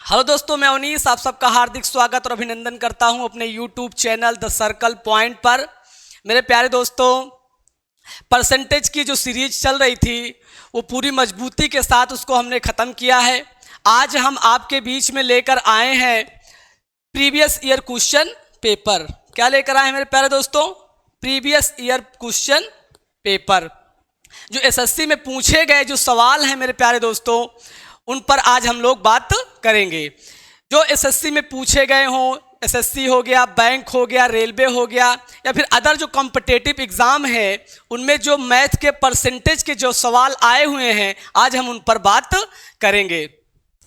Hello दोस्तों, मैं अनीस आप सबका हार्दिक स्वागत और अभिनंदन करता हूं अपने YouTube channel the circle point पर। मेरे प्यारे दोस्तों, परसेंटेज की जो सीरीज चल रही थी वो पूरी मजबूती के साथ उसको हमने ख़त्म किया है। आज हम आपके बीच में लेकर आए हैं प्रीवियस ईयर क्वेश्चन पेपर। क्या लेकर आए हैं मेरे प्यारे दोस्तों? Previous year question paper. जो एसएससी में पूछे गए जो सवाल हैं मेरे प्यारे दोस्तों, उन पर आज हम लोग बात करेंगे। जो एसएससी में पूछे गए हों, एसएससी हो गया, बैंक हो गया, रेलवे हो गया, या फिर अदर जो कॉम्पिटिटिव एग्ज़ाम है, उनमें जो मैथ के परसेंटेज के जो सवाल आए हुए हैं, आज हम उन पर बात करेंगे।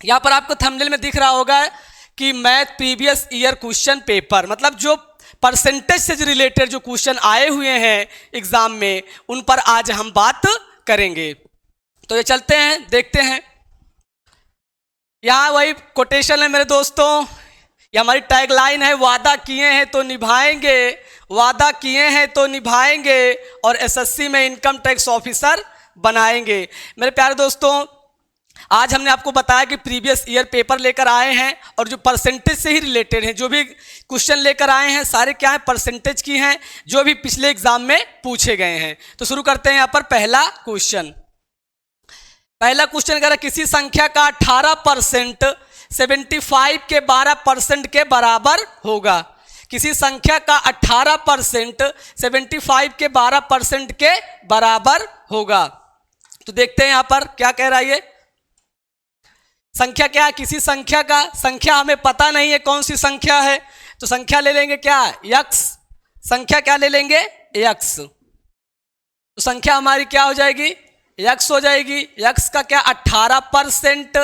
यहाँ पर आपको थंबनेल में दिख रहा होगा कि math previous year question paper, मतलब जो परसेंटेज से रिलेटेड जो क्वेश्चन आए हुए हैं एग्ज़ाम में, उन पर आज हम बात करेंगे। तो ये चलते हैं, देखते हैं। यहाँ वही कोटेशन है मेरे दोस्तों, ये हमारी टैगलाइन है, वादा किए हैं तो निभाएंगे, वादा किए हैं तो निभाएंगे और एसएससी में इनकम टैक्स ऑफिसर बनाएंगे। मेरे प्यारे दोस्तों, आज हमने आपको बताया कि प्रीवियस ईयर पेपर लेकर आए हैं और जो परसेंटेज से ही रिलेटेड हैं, जो भी क्वेश्चन लेकर आए हैं सारे क्या हैं, परसेंटेज की हैं, जो भी पिछले एग्जाम में पूछे गए हैं। तो शुरू करते हैं। यहाँ पर पहला क्वेश्चन कह रहा है किसी संख्या का 18% 75 के 12% के बराबर होगा। किसी संख्या का 18% 75 के 12% के बराबर होगा। तो देखते हैं यहाँ पर क्या कह रहा है। ये संख्या क्या है? किसी संख्या का, संख्या हमें पता नहीं है कौन सी संख्या है, तो संख्या ले लेंगे क्या, यक्स। संख्या क्या ले लेंगे, यक्स। तो संख्या हमारी क्या हो जाएगी, यक्स हो जाएगी। यक्स का क्या, 18%।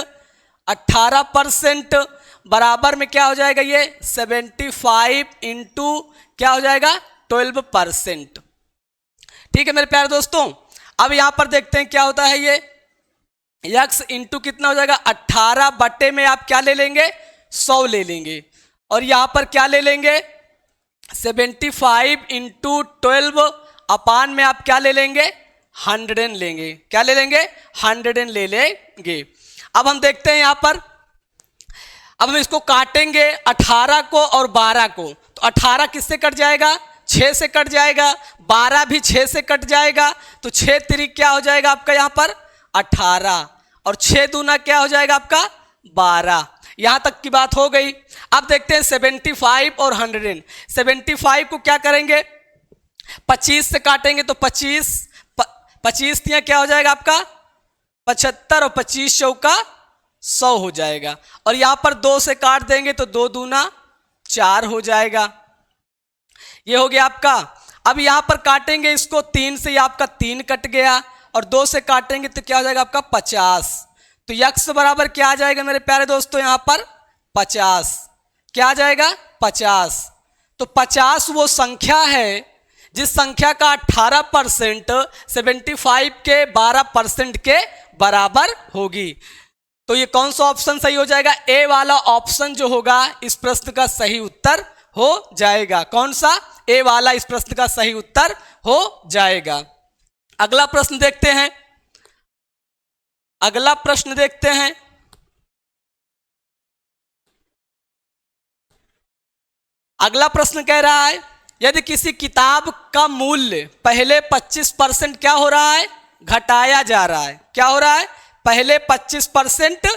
18% बराबर में क्या हो जाएगा, ये 75 इंटू क्या हो जाएगा, 12%। ठीक है मेरे प्यारे दोस्तों, अब यहां पर देखते हैं क्या होता है। ये यक्स इंटू कितना हो जाएगा, 18 बटे में आप क्या ले लेंगे, 100 ले लेंगे, और यहां पर क्या ले लेंगे, 75 इंटू 12 अपान में आप क्या ले लेंगे, 100 लेंगे। क्या ले लेंगे, 100 ले लेंगे। अब हम देखते हैं यहां पर, अब हम इसको काटेंगे 18 को और 12 को। तो 18 किससे कट जाएगा, 6 से कट जाएगा, 12 भी 6 से कट जाएगा। तो 6 तिरिक क्या हो जाएगा आपका यहाँ पर 18, और 6 दूना क्या हो जाएगा आपका 12। यहां तक की बात हो गई। अब देखते हैं 75 और 100। 75 को क्या करेंगे, 25 से काटेंगे तो 25 क्या हो जाएगा आपका 75, और 25 चौका 100 हो जाएगा। और यहां पर 2 से काट देंगे तो 2 दूना 4 हो जाएगा। ये हो गया आपका। अब यहां पर काटेंगे इसको 3 से, आपका 3 कट गया, और 2 से काटेंगे तो क्या हो जाएगा आपका 50। तो यक्स बराबर क्या आ जाएगा मेरे प्यारे दोस्तों, यहां पर 50। क्या आ जाएगा 50। तो 50 वो संख्या है जिस संख्या का 18% 75 के 12% के बराबर होगी। तो ये कौन सा ऑप्शन सही हो जाएगा, ए वाला ऑप्शन जो होगा इस प्रश्न का सही उत्तर हो जाएगा। कौन सा, ए वाला इस प्रश्न का सही उत्तर हो जाएगा। अगला प्रश्न देखते हैं। अगला प्रश्न देखते हैं। अगला प्रश्न कह रहा है यदि किसी किताब का मूल्य पहले 25% क्या हो रहा है, घटाया जा रहा है। क्या हो रहा है, पहले 25%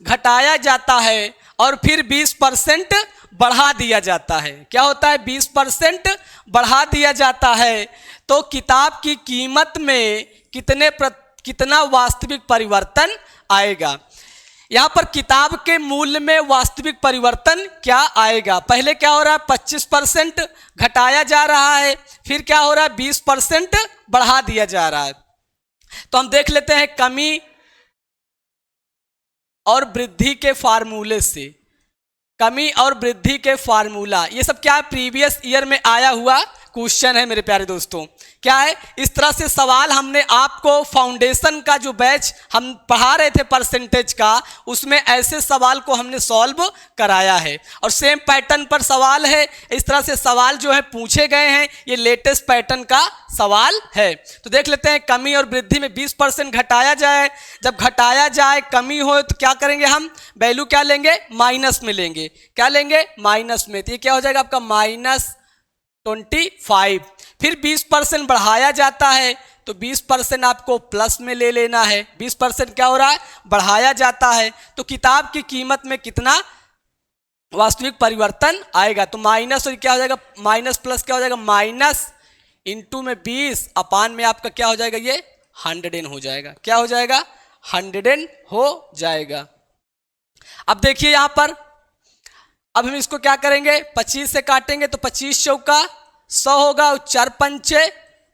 घटाया जाता है और फिर 20% बढ़ा दिया जाता है। क्या होता है, 20% बढ़ा दिया जाता है। तो किताब की कीमत में कितना वास्तविक परिवर्तन आएगा। यहां पर किताब के मूल्य में वास्तविक परिवर्तन क्या आएगा। पहले क्या हो रहा है, 25% घटाया जा रहा है, फिर क्या हो रहा है, 20% बढ़ा दिया जा रहा है। तो हम देख लेते हैं कमी और वृद्धि के फार्मूले से। कमी और वृद्धि के फार्मूला, ये सब क्या प्रीवियस ईयर में आया हुआ क्वेश्चन है मेरे प्यारे दोस्तों। क्या है, इस तरह से सवाल हमने आपको फाउंडेशन का जो बैच हम पढ़ा रहे थे परसेंटेज का, उसमें ऐसे सवाल को हमने सॉल्व कराया है और सेम पैटर्न पर सवाल है। इस तरह से सवाल जो है पूछे गए हैं, ये लेटेस्ट पैटर्न का सवाल है। तो देख लेते हैं, कमी और वृद्धि में 20% घटाया जाए, जब घटाया जाए कमी हो तो क्या करेंगे, हम वैल्यू क्या लेंगे, माइनस में लेंगे। क्या लेंगे, माइनस में। तो ये क्या हो जाएगा आपका -25। फिर 20% बढ़ाया जाता है तो 20% आपको प्लस में ले लेना है। 20% क्या हो रहा है, बढ़ाया जाता है। तो किताब की कीमत में कितना वास्तविक परिवर्तन आएगा, तो माइनस और क्या हो जाएगा, माइनस प्लस क्या हो जाएगा, माइनस इंटू में 20 अपान में आपका क्या हो जाएगा, ये 100 हो जाएगा। क्या हो जाएगा, 100 हो जाएगा। अब देखिए यहां पर, अब हम इसको क्या करेंगे, 25 से काटेंगे तो 25 चौका 100 होगा और 4 पंचे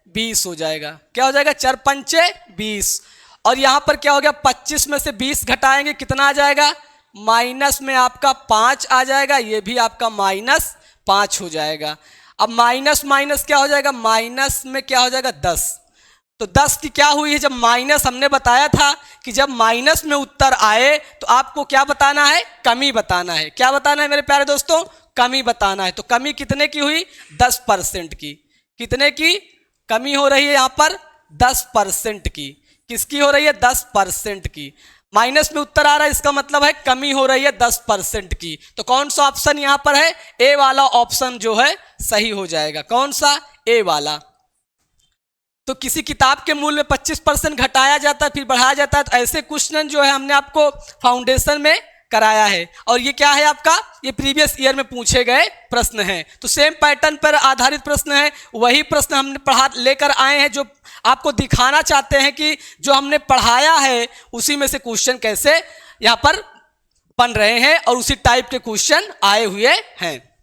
20 हो जाएगा। क्या हो जाएगा, 4 पंचे 20। और यहां पर क्या हो गया, 25 में से 20 घटाएंगे कितना आ जाएगा, माइनस में आपका 5 आ जाएगा, ये भी आपका -5 हो जाएगा। अब माइनस माइनस क्या हो जाएगा, माइनस में क्या हो जाएगा 10। तो 10 की क्या हुई है, जब माइनस, हमने बताया था कि जब माइनस में उत्तर आए तो आपको क्या बताना है, कमी बताना है। क्या बताना है मेरे प्यारे दोस्तों, कमी बताना है। तो कमी कितने की हुई, 10% की। कितने की कमी हो रही है यहाँ पर, 10% की। किसकी हो रही है, 10% की। माइनस में उत्तर आ रहा है, इसका मतलब है कमी हो रही है 10% की। तो कौन सा ऑप्शन यहाँ पर है, ए वाला ऑप्शन जो है सही हो जाएगा। कौन सा, ए वाला। तो किसी किताब के मूल्य में 25% घटाया जाता है फिर बढ़ाया जाता है, तो ऐसे क्वेश्चन जो है हमने आपको फाउंडेशन में कराया है। और ये क्या है आपका, ये प्रीवियस ईयर में पूछे गए प्रश्न हैं। तो सेम पैटर्न पर आधारित प्रश्न है, वही प्रश्न हमने पढ़ा लेकर आए हैं, जो आपको दिखाना चाहते हैं कि जो हमने पढ़ाया है उसी में से क्वेश्चन कैसे यहाँ पर बन रहे हैं और उसी टाइप के क्वेश्चन आए हुए हैं।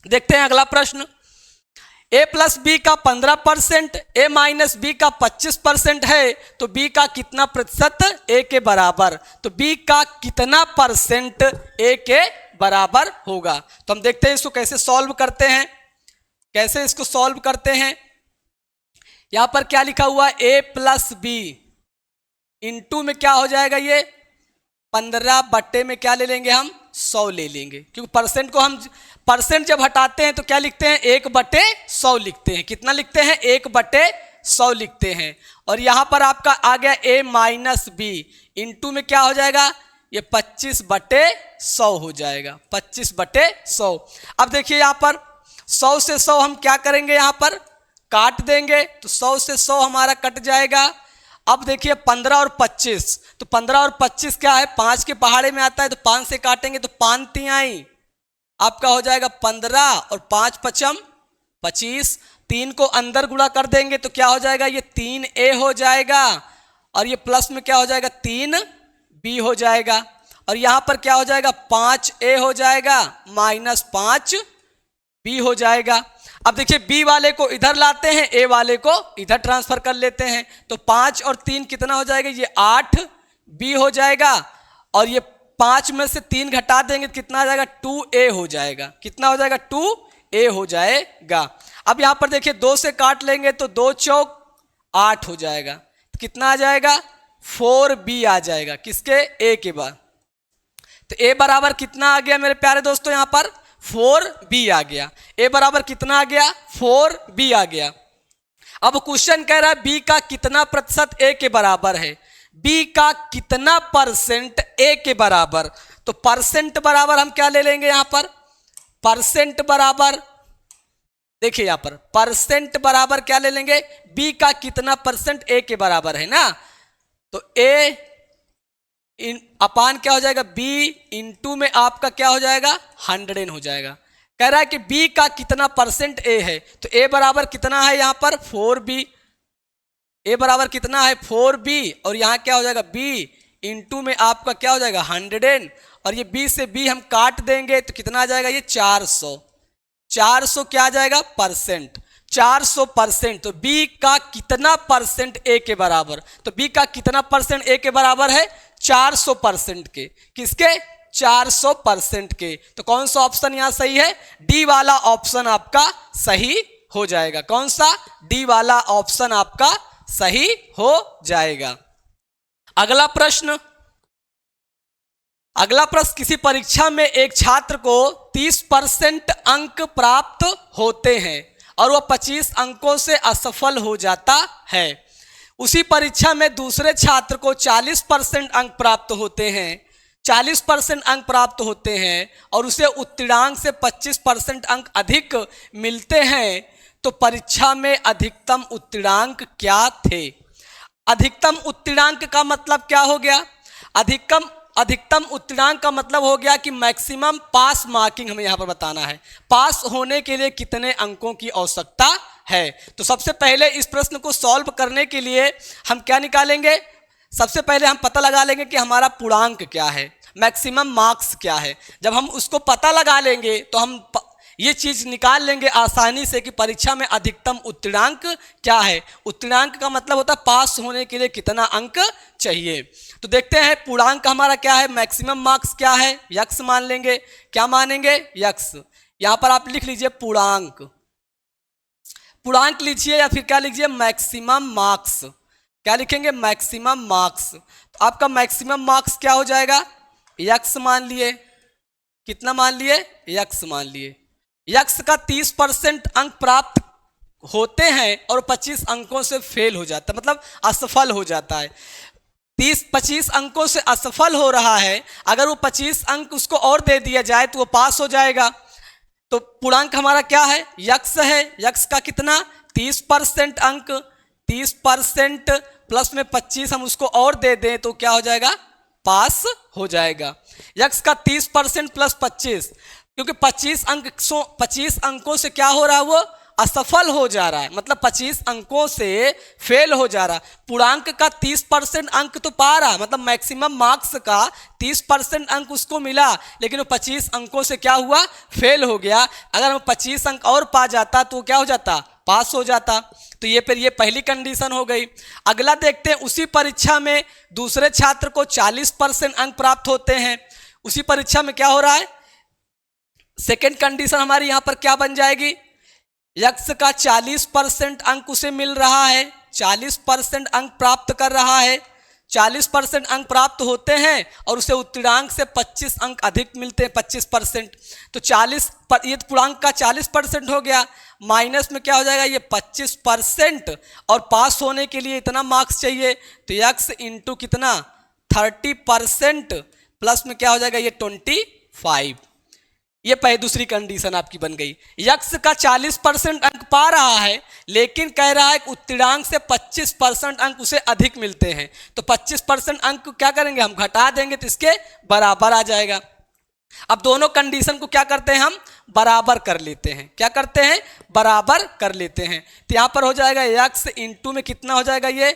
देखते हैं अगला प्रश्न। a प्लस बी का 15%, a माइनस बी का 25% है, तो b का कितना प्रतिशत a के बराबर। तो b का कितना परसेंट a के बराबर होगा। तो हम देखते हैं इसको कैसे सॉल्व करते हैं, कैसे इसको सॉल्व करते हैं। यहां पर क्या लिखा हुआ है, a प्लस बी इंटू में क्या हो जाएगा, ये 15 बट्टे में क्या ले लेंगे हम, 100 ले लेंगे। क्योंकि परसेंट को हम परसेंट जब हटाते हैं तो क्या लिखते हैं, 1/100 लिखते हैं। कितना लिखते हैं, 1/100 लिखते हैं। और यहां पर आपका आ गया a माइनस बी इंटू में क्या हो जाएगा, ये 25/100 हो जाएगा। 25/100। अब देखिए यहां पर 100 से 100 हम क्या करेंगे, यहां पर काट देंगे, तो 100 से 100 हमारा कट जाएगा। अब देखिए 15 और 25, तो 15 और 25 क्या है, 5 के पहाड़े में आता है, तो 5 से काटेंगे तो 5 तिहाई आपका हो जाएगा 15 और 5 पचम 25। 3 को अंदर गुणा कर देंगे तो क्या हो जाएगा, ये 3a हो जाएगा। और ये प्लस में क्या हो जाएगा, 3b हो जाएगा। और यहां पर क्या हो जाएगा, 5a हो जाएगा माइनस 5b हो जाएगा। अब देखिए b वाले को इधर लाते हैं, a वाले को इधर ट्रांसफर कर लेते हैं, तो 5 और 3 कितना हो जाएगा, ये 8b हो जाएगा। और ये 5 में से 3 घटा देंगे तो कितना आ जाएगा, 2a हो जाएगा। कितना हो जाएगा, 2a हो जाएगा। अब यहां पर देखिए 2 से काट लेंगे तो 2 चौक 8 हो जाएगा। तो कितना आ जाएगा, 4b आ जाएगा। किसके, a के बाद। तो a बराबर कितना आ गया मेरे प्यारे दोस्तों, यहां पर 4b आ गया। a बराबर कितना आ गया, 4b आ गया। अब क्वेश्चन कह रहा है b का कितना प्रतिशत a के बराबर है, b का कितना परसेंट a के बराबर। तो परसेंट बराबर हम क्या ले लेंगे, यहां पर परसेंट बराबर, देखिए यहां पर परसेंट बराबर क्या ले लेंगे, b का कितना परसेंट a के बराबर है ना। तो a अपान क्या हो जाएगा, b इंटू में आपका क्या हो जाएगा, 100 हो जाएगा। कह रहा है कि b का कितना परसेंट a है, तो a बराबर कितना है यहां पर 4b। a बराबर कितना है 4b और यहां क्या हो जाएगा b इंटू में आपका क्या हो जाएगा 100। और ये b से b हम काट देंगे तो कितना आ जाएगा, ये 400। 400 क्या आ जाएगा, परसेंट। 400%। तो b का कितना परसेंट a के बराबर, तो b का कितना परसेंट a के बराबर है, 400% के। किसके, 400% के। तो कौन सा ऑप्शन यहां सही है, डी वाला ऑप्शन आपका सही हो जाएगा। कौन सा? डी वाला ऑप्शन आपका सही हो जाएगा। अगला प्रश्न किसी परीक्षा में एक छात्र को 30% अंक प्राप्त होते हैं और वह 25 अंकों से असफल हो जाता है। उसी परीक्षा में दूसरे छात्र को 40% अंक प्राप्त होते हैं, 40% अंक प्राप्त होते हैं और उसे उत्तीर्णांक से 25% अंक अधिक मिलते हैं, तो परीक्षा में अधिकतम उत्तीर्णांक क्या थे? अधिकतम उत्तीर्णांक का मतलब क्या हो गया? अधिकतम उत्तीर्णांक का मतलब हो गया कि मैक्सिमम पास मार्किंग हमें यहाँ पर बताना है। पास होने के लिए कितने अंकों की आवश्यकता है? तो सबसे पहले इस प्रश्न को सॉल्व करने के लिए हम क्या निकालेंगे? सबसे पहले हम पता लगा लेंगे कि हमारा पूर्णांक क्या है, मैक्सिमम मार्क्स क्या है। जब हम उसको पता लगा लेंगे तो हम ये चीज़ निकाल लेंगे आसानी से कि परीक्षा में अधिकतम उत्तीर्णांक क्या है। उत्तीर्णांक का मतलब होता है पास होने के लिए कितना अंक चाहिए। तो देखते हैं पूर्णांक हमारा क्या है, मैक्सिमम मार्क्स क्या है, यक्स मान लेंगे। क्या मानेंगे? यक्स। यहाँ पर आप लिख लीजिए पूर्णांक लीजिए या फिर क्या लीजिए? Maximum marks. क्या लिखेंगे? Maximum marks. तो आपका मैक्सिमम मार्क्स क्या हो जाएगा? यक्स मान लिए। कितना मान लिए? यक्स मान लिए। यक्स का 30% अंक प्राप्त होते हैं और 25 अंकों से फेल हो जाता है, मतलब असफल हो जाता है। 25 अंकों से असफल हो रहा है, अगर वो 25 अंक उसको और दे दिया जाए तो वो पास हो जाएगा। तो पूर्णांक हमारा क्या है? यक्स है। यक्स का कितना? 30% अंक, 30% प्लस में 25 हम उसको और दे दें तो क्या हो जाएगा? पास हो जाएगा। यक्स का 30% प्लस 25, क्योंकि 25 अंकों से क्या हो रहा है? वो असफल हो जा रहा है, मतलब 25 अंकों से फेल हो जा रहा है। पूर्णांक का 30% अंक तो पा रहा, मतलब मैक्सिमम मार्क्स का 30% अंक उसको मिला, लेकिन वो 25 अंकों से क्या हुआ? फेल हो गया। अगर हम 25 अंक और पा जाता तो क्या हो जाता? पास हो जाता। तो ये फिर ये पहली कंडीशन हो गई। अगला देखते हैं, उसी परीक्षा में दूसरे छात्र को 40% अंक प्राप्त होते हैं। उसी परीक्षा में क्या हो रहा है? सेकेंड कंडीशन हमारी यहां पर क्या बन जाएगी? यक्स का 40% अंक उसे मिल रहा है, 40% अंक प्राप्त कर रहा है, 40% अंक प्राप्त होते हैं और उसे उत्तीर्णांक से 25 अंक अधिक मिलते हैं, 25%। तो 40 पर ये पूर्णांक का 40% हो गया, माइनस में क्या हो जाएगा? ये 25%, और पास होने के लिए इतना मार्क्स चाहिए, तो यक्स इंटू कितना? 30% प्लस में क्या हो जाएगा? ये 25। ये पहले दूसरी कंडीशन आपकी बन गई। यक्स का 40% अंक पा रहा है, लेकिन कह रहा है कि उत्तीर्णांक से 25% अंक उसे अधिक मिलते हैं, तो 25% अंक क्या करेंगे? हम घटा देंगे तो इसके बराबर आ जाएगा। अब दोनों कंडीशन को क्या करते हैं? हम बराबर कर लेते हैं। क्या करते हैं? बराबर कर लेते हैं। तो यहां पर हो जाएगा यक्स इंटू में कितना हो जाएगा? ये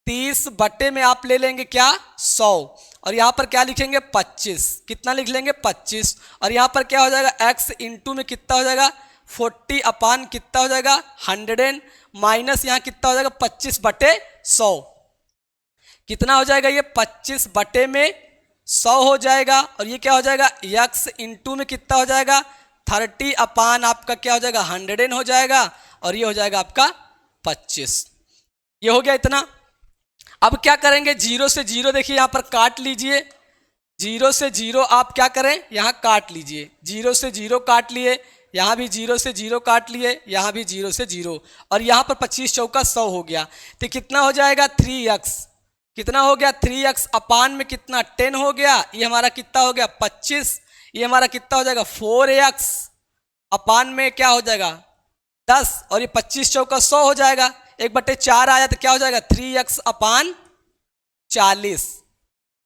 30 बटे में आप ले लेंगे क्या? 100, और यहाँ पर क्या लिखेंगे? 25। कितना लिख लेंगे? 25। और यहाँ पर क्या हो जाएगा? x इंटू में कितना हो जाएगा? 40 अपान कितना हो जाएगा? 100, माइनस यहाँ कितना हो जाएगा? 25 बटे 100। कितना हो जाएगा? ये 25 बटे में 100 हो जाएगा, और ये क्या हो जाएगा? x इंटू में कितना हो जाएगा? 30 अपान आपका क्या हो जाएगा? 100 हो जाएगा, और ये हो जाएगा आपका 25। ये हो गया इतना। अब क्या करेंगे? 0 से 0 देखिए यहाँ पर काट लीजिए। 0 से 0 आप क्या करें? यहाँ काट लीजिए। 0 से 0 काट लिए, यहाँ भी 0 से 0 काट लिए, यहाँ भी 0 से 0, और यहाँ पर 25 चौका 100 हो गया। तो कितना हो जाएगा? 3x। कितना हो गया? 3x अपान में कितना? 10 हो गया। ये हमारा कितना हो गया? 25। ये हमारा कितना हो जाएगा? 4x अपान में क्या हो जाएगा? 10, और ये 25 चौका 100 हो जाएगा। 1/4 आया तो क्या हो जाएगा? 3x अपान 40,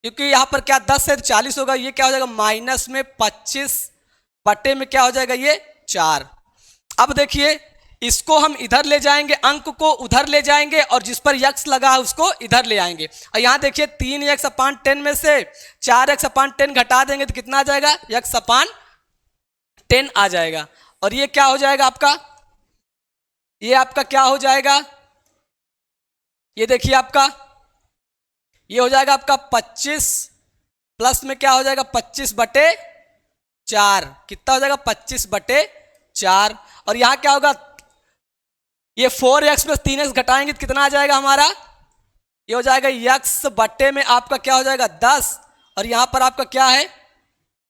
क्योंकि यहाँ पर क्या 10 है तो 40 होगा। ये क्या हो जाएगा? माइनस में 25 बटे में क्या हो जाएगा? ये 4। अब देखिए, इसको हम इधर ले जाएंगे, अंक को उधर ले जाएंगे, और जिस पर यक्स लगा है उसको इधर ले आएंगे। और यहाँ देखिए 3x अपान 10 में से 4x अपान 10 घटा देंगे तो कितना आ जाएगा? x अपान 10 आ जाएगा। और ये क्या हो जाएगा आपका? ये आपका क्या हो जाएगा? ये देखिए आपका ये हो जाएगा आपका 25 प्लस में क्या हो जाएगा? 25 बटे 4। कितना हो जाएगा? 25 बटे 4। और यहाँ क्या होगा? ये 4x में 3x घटाएंगे तो कितना आ जाएगा हमारा, ये हो जाएगा x बट्टे में आपका क्या हो जाएगा 10, और यहां पर आपका क्या है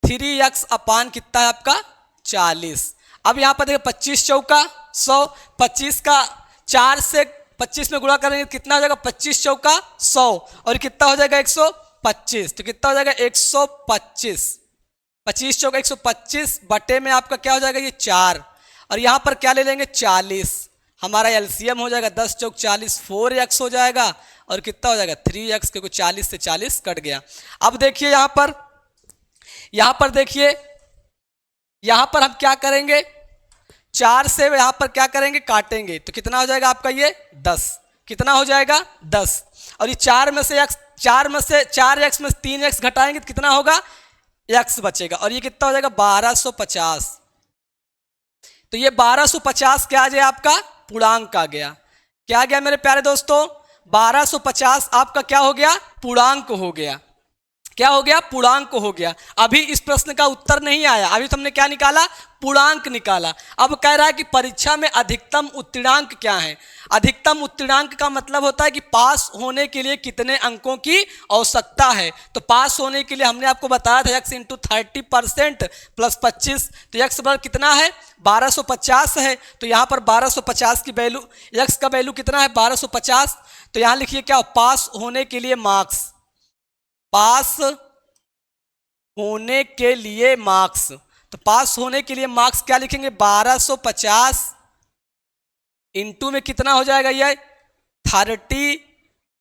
3x अपान कितना है आपका 40। अब यहां पर देखिए 25 चौका 100, 25 का 4 से 25 में गुणा करेंगे कितना हो जाएगा 25 चौका 100, और कितना हो जाएगा 125, तो कितना हो जाएगा 125, 25 चौका 125 बटे में आपका क्या हो जाएगा ये 4, और यहां पर क्या ले लेंगे 40, हमारा एलसीएम हो जाएगा 10 चौक 40, 4x हो जाएगा, और कितना हो जाएगा 3x, क्योंकि 40 से 40 कट गया। अब देखिए यहां पर देखिए यहां पर हम क्या करेंगे 4 से यहां पर क्या करेंगे काटेंगे, तो कितना हो जाएगा आपका ये 10, कितना हो जाएगा 10, और ये 4 में से 4x में 3x घटाएंगे तो कितना होगा x बचेगा, और ये कितना हो जाएगा 1250। तो ये 1250 क्या आ जाए आपका पूर्णांक आ गया, क्या आ गया मेरे प्यारे दोस्तों 1250 आपका क्या हो गया पूर्णांक हो गया, क्या हो गया पूर्णांक हो गया। अभी इस प्रश्न का उत्तर नहीं आया, अभी तो हमने क्या निकाला पूर्णांक निकाला। अब कह रहा है कि परीक्षा में अधिकतम उत्तीर्णांक क्या है। अधिकतम उत्तीर्णांक का मतलब होता है कि पास होने के लिए कितने अंकों की आवश्यकता है। तो पास होने के लिए हमने आपको बताया था x इंटू 30% प्लस 25, तो x बराबर कितना है 1250 है। तो यहाँ पर 1250 की वैल्यू, x का वैल्यू कितना है 1250, तो यहाँ लिखिए क्या पास होने के लिए मार्क्स, पास होने के लिए मार्क्स, तो पास होने के लिए मार्क्स क्या लिखेंगे 1250 इंटू में कितना हो जाएगा ये 30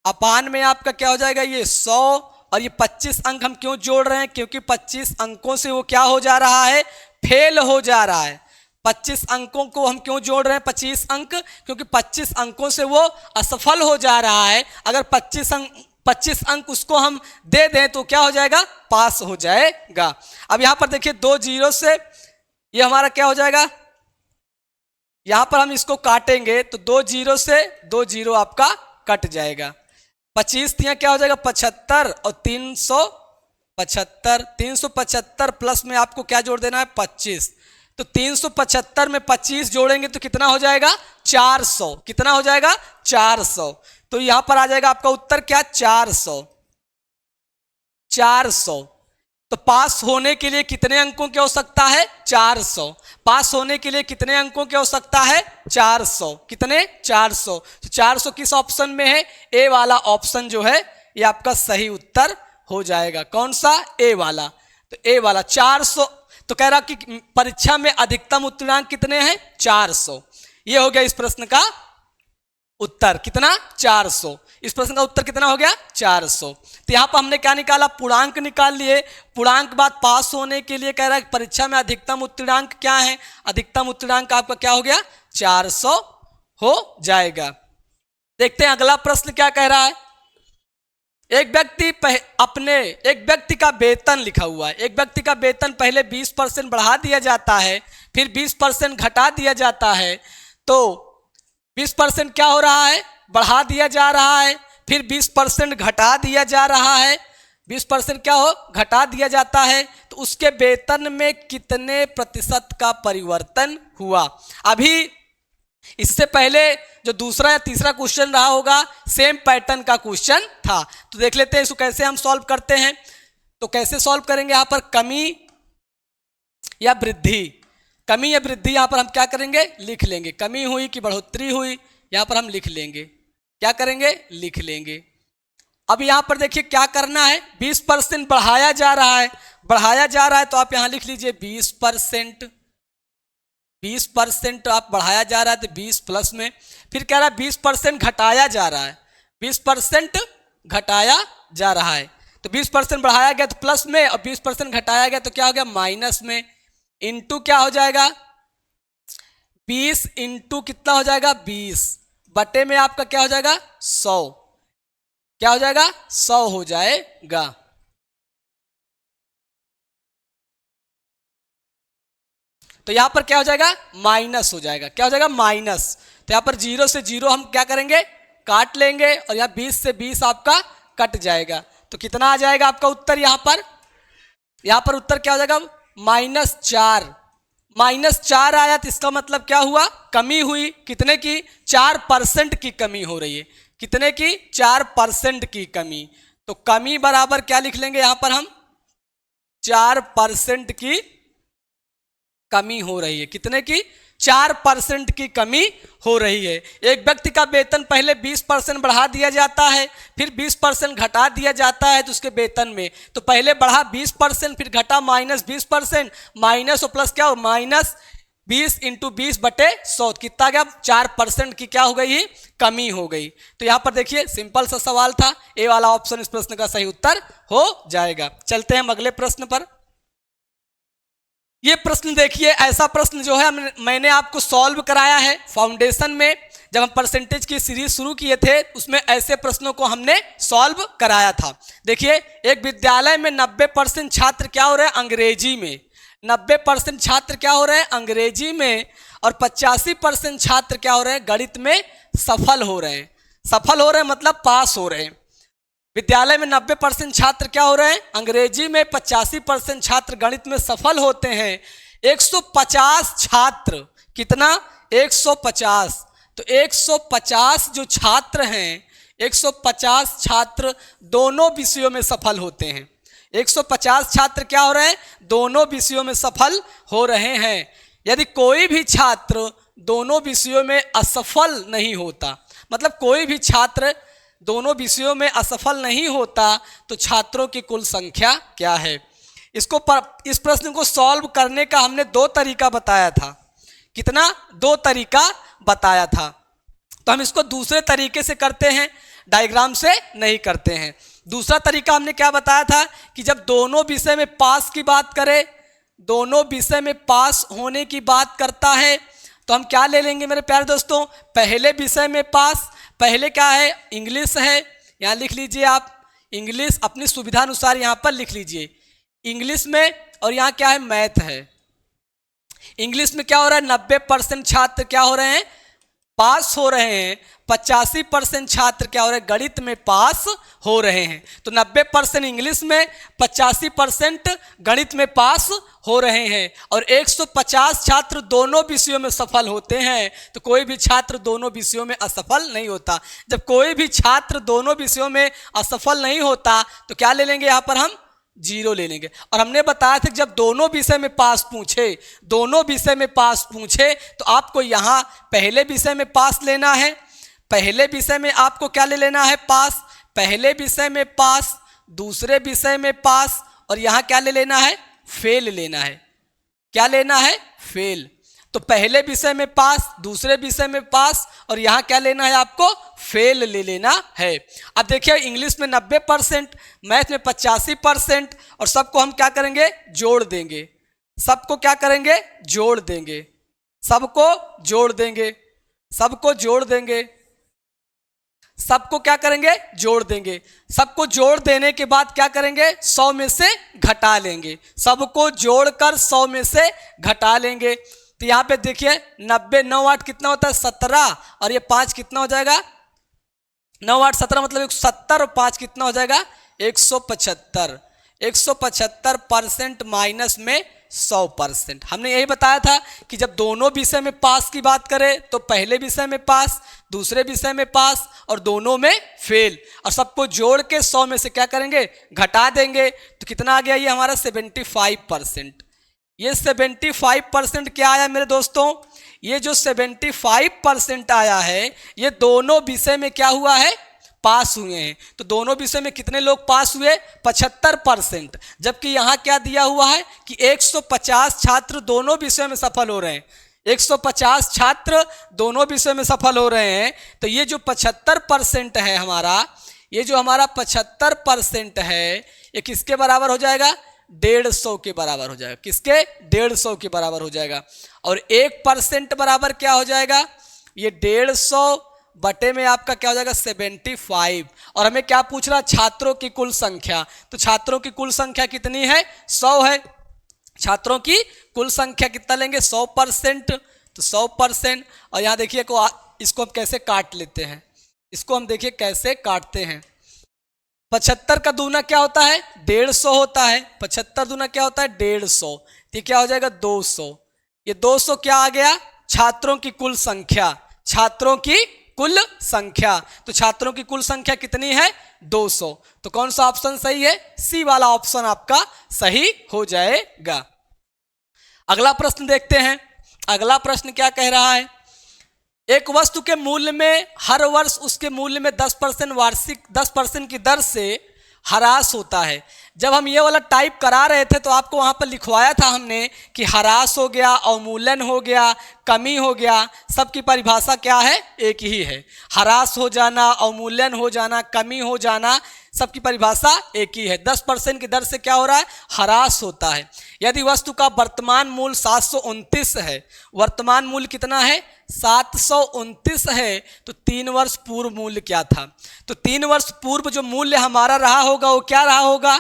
अपान में आपका क्या हो जाएगा ये 100, और ये 25 अंक हम क्यों जोड़ रहे हैं क्योंकि 25 अंकों से वो क्या हो जा रहा है फेल हो जा रहा है। 25 अंकों को हम क्यों जोड़ रहे हैं 25 अंक, क्योंकि 25 अंकों से वो असफल हो जा रहा है। अगर 25 अंक उसको हम दे दें तो क्या हो जाएगा पास हो जाएगा। अब यहां पर देखिए 2 जीरो से ये हमारा क्या हो जाएगा, यहां पर हम इसको काटेंगे तो 2 जीरो से 2 जीरो आपका कट जाएगा। 25 यहाँ क्या हो जाएगा 75 और 375, 375 प्लस में आपको क्या जोड़ देना है 25, तो 375 में 25 जोड़ेंगे तो कितना हो जाएगा 400, कितना हो जाएगा 400। तो यहां पर आ जाएगा आपका उत्तर क्या 400। तो पास होने के लिए कितने अंकों की आवश्यकता है 400, पास होने के लिए कितने अंकों की आवश्यकता है 400, कितने 400। तो 400 किस ऑप्शन में है, ए वाला ऑप्शन जो है ये आपका सही उत्तर हो जाएगा। कौन सा ए वाला, तो ए वाला 400। तो कह रहा कि परीक्षा में अधिकतम उत्तीर्णांक कितने हैं 400। ये हो गया इस प्रश्न का उत्तर, कितना 400। इस प्रश्न का उत्तर कितना हो गया 400। तो यहाँ पर हमने क्या निकाला पूर्णांक निकाल लिए। पूर्णांक बाद पास होने के लिए कह रहा है परीक्षा में अधिकतम उत्तीर्णांक क्या है, अधिकतम उत्तीर्णांक आपका क्या हो गया 400 हो जाएगा। देखते हैं अगला प्रश्न क्या कह रहा है। एक व्यक्ति का वेतन लिखा हुआ है, एक व्यक्ति का वेतन पहले 20% बढ़ा दिया जाता है, फिर 20% घटा दिया जाता है। तो 20% क्या हो रहा है बढ़ा दिया जा रहा है, फिर 20% घटा दिया जा रहा है, 20% क्या हो घटा दिया जाता है। तो उसके वेतन में कितने प्रतिशत का परिवर्तन हुआ। अभी इससे पहले जो दूसरा या तीसरा क्वेश्चन रहा होगा सेम पैटर्न का क्वेश्चन था। तो देख लेते हैं इसको कैसे हम सॉल्व करते हैं। तो कैसे सॉल्व करेंगे, यहाँ पर कमी या वृद्धि, कमी या वृद्धि यहाँ पर हम क्या करेंगे लिख लेंगे। कमी हुई कि बढ़ोतरी हुई यहाँ पर हम लिख लेंगे, क्या करेंगे लिख लेंगे। अब यहाँ पर देखिए क्या करना है 20% बढ़ाया जा रहा है, बढ़ाया जा रहा है तो आप यहाँ लिख लीजिए 20%, 20% आप बढ़ाया जा रहा है तो 20 प्लस में, फिर कह रहा है 20% घटाया जा रहा है, 20% घटाया जा रहा है। तो 20% बढ़ाया गया तो प्लस में, और 20% घटाया गया तो क्या हो गया माइनस में। इंटू क्या हो जाएगा 20 इंटू कितना हो जाएगा 20 बटे में आपका क्या हो जाएगा 100, क्या हो जाएगा 100 हो जाएगा। तो यहां पर क्या हो जाएगा माइनस हो जाएगा, क्या हो जाएगा माइनस। तो यहां पर 0 से 0 हम क्या करेंगे काट लेंगे, और यहां 20 से 20 आपका कट जाएगा। तो कितना आ जाएगा आपका उत्तर, यहां पर उत्तर क्या हो जाएगा -4, -4 आया तो इसका मतलब क्या हुआ, कमी हुई। कितने की, 4% की कमी हो रही है। कितने की, 4% की कमी। तो कमी बराबर क्या लिख लेंगे यहां पर हम, 4% की कमी हो रही है। कितने की, 4% की कमी हो रही है। एक व्यक्ति का वेतन पहले 20% बढ़ा दिया जाता है, फिर 20% घटा दिया जाता है तो उसके वेतन में, तो पहले बढ़ा 20%, फिर घटा -20%, माइनस और प्लस क्या हो, -20 × 20/100 कितना गया, 4% की क्या हो गई, कमी हो गई। तो यहां पर देखिए सिंपल सा सवाल था, ए वाला ऑप्शन इस प्रश्न का सही उत्तर हो जाएगा। चलते हैं हम अगले प्रश्न पर। ये प्रश्न देखिए, ऐसा प्रश्न जो है मैंने आपको सॉल्व कराया है फाउंडेशन में। जब हम परसेंटेज की सीरीज शुरू किए थे उसमें ऐसे प्रश्नों को हमने सॉल्व कराया था। देखिए, एक विद्यालय में 90% छात्र क्या हो रहे हैं, अंग्रेजी में। 90% छात्र क्या हो रहे हैं, अंग्रेजी में, और 85% छात्र क्या हो रहे हैं, गणित में सफल हो रहे हैं। सफल हो रहे हैं मतलब पास हो रहे हैं। विद्यालय में 90% छात्र क्या हो रहे हैं, अंग्रेजी में, 85% छात्र गणित में सफल होते हैं। 150 छात्र, कितना, 150। तो 150 जो छात्र हैं, 150 छात्र दोनों विषयों में सफल होते हैं। 150 छात्र क्या हो रहे हैं, दोनों विषयों में सफल हो रहे हैं। यदि कोई भी छात्र दोनों विषयों में असफल नहीं होता, मतलब कोई भी छात्र दोनों विषयों में असफल नहीं होता, तो छात्रों की कुल संख्या क्या है। इस प्रश्न को सॉल्व करने का हमने 2 तरीका बताया था। कितना, 2 तरीका बताया था। तो हम इसको दूसरे तरीके से करते हैं, डायग्राम से नहीं करते हैं। दूसरा तरीका हमने क्या बताया था कि जब दोनों विषय में पास की बात करें, दोनों विषय में पास होने की बात करता है, तो हम क्या ले लेंगे मेरे प्यारे दोस्तों, पहले विषय में पास, पहले क्या है, इंग्लिश है। यहाँ लिख लीजिए आप इंग्लिश, अपनी सुविधा अनुसार यहाँ पर लिख लीजिए इंग्लिश में, और यहाँ क्या है, मैथ है। इंग्लिश में क्या हो रहा है, 90% छात्र क्या हो रहे हैं, पास हो रहे हैं। 85% छात्र क्या हो रहे हैं, गणित में पास हो रहे हैं। तो 90% इंग्लिश में, 85% गणित में पास हो रहे हैं। और 150 छात्र दोनों विषयों में सफल होते हैं, तो कोई भी छात्र दोनों विषयों में असफल नहीं होता। जब कोई भी छात्र दोनों विषयों में असफल नहीं होता तो क्या ले लेंगे, यहाँ पर हम 0 ले लेंगे। और हमने बताया था कि जब दोनों विषय में पास पूछे, दोनों विषय में पास पूछे, तो आपको यहाँ पहले विषय में पास लेना है। पहले विषय में आपको क्या ले लेना है, पास। पहले विषय में पास, दूसरे विषय में पास, और यहाँ क्या ले लेना है, फेल लेना है। क्या लेना है, फेल। तो पहले विषय में पास, दूसरे विषय में पास, और यहाँ क्या लेना है, आपको फेल ले लेना है। अब देखिए, इंग्लिश में 90%, मैथ में 85%, और सबको हम क्या करेंगे, जोड़ देंगे। सबको क्या करेंगे, जोड़ देंगे। सबको जोड़ देंगे। सबको जोड़ देंगे। सबको क्या करेंगे, जोड़ देंगे। सबको जोड़ देने के बाद क्या करेंगे, 100 में से घटा लेंगे। सबको जोड़कर 100 में से घटा लेंगे। तो यहाँ पे देखिए 90 9 8 कितना होता है, 17, और ये 5 कितना हो जाएगा, 9 8 17 मतलब 170, और 5 कितना हो जाएगा, 175। 175% माइनस में 100%। हमने यही बताया था कि जब दोनों विषय में पास की बात करें तो पहले विषय में पास, दूसरे विषय में पास, और दोनों में फेल, और सबको जोड़ के 100 में से क्या करेंगे, घटा देंगे। तो कितना आ गया, ये हमारा 75%। ये 75% क्या आया मेरे दोस्तों, ये जो 75% आया है, ये दोनों विषय में क्या हुआ है, पास हुए हैं। तो दोनों विषय में कितने लोग पास हुए, 75%। जबकि यहाँ क्या दिया हुआ है कि 150 छात्र दोनों विषयों में सफल हो रहे हैं। 150 छात्र दोनों विषय में सफल हो रहे हैं। तो ये जो 75% है हमारा, ये जो हमारा 75% है, ये किसके बराबर हो जाएगा, 150 के बराबर हो जाएगा। किसके, 150 के बराबर हो जाएगा। और 1% बराबर क्या हो जाएगा, ये 150 बटे में आपका क्या हो जाएगा, 75। और हमें क्या पूछ रहा, छात्रों की कुल संख्या। तो छात्रों की कुल संख्या कितनी है, 100 है। छात्रों की कुल संख्या कितना लेंगे, 100%। तो 100%, और यहाँ देखिए इसको हम कैसे काट लेते हैं, इसको हम देखिए कैसे काटते हैं। 75 का दूना क्या होता है, 150 होता है। 75 दूना क्या होता है, 150। तो क्या हो जाएगा, 200। ये 200 क्या आ गया, छात्रों की कुल संख्या, छात्रों की कुल संख्या। तो छात्रों की कुल संख्या कितनी है, 200। तो कौन सा ऑप्शन सही है, सी वाला ऑप्शन आपका सही हो जाएगा। अगला प्रश्न देखते हैं। अगला प्रश्न क्या कह रहा है, एक वस्तु के मूल्य में हर वर्ष उसके मूल्य में 10% वार्षिक 10% की दर से ह्रास होता है। जब हम ये वाला टाइप करा रहे थे तो आपको वहाँ पर लिखवाया था हमने कि ह्रास हो गया, अवमूल्यन हो गया, कमी हो गया, सबकी परिभाषा क्या है, एक ही है। ह्रास हो जाना, अवमूल्यन हो जाना, कमी हो जाना, सबकी परिभाषा एक ही है। 10% की दर से क्या हो रहा है, ह्रास होता है। यदि वस्तु का वर्तमान मूल्य 729 है, वर्तमान मूल्य कितना है, 729 है, तो 3 वर्ष पूर्व मूल्य क्या था। तो 3 वर्ष पूर्व जो मूल्य हमारा रहा होगा वो क्या रहा होगा,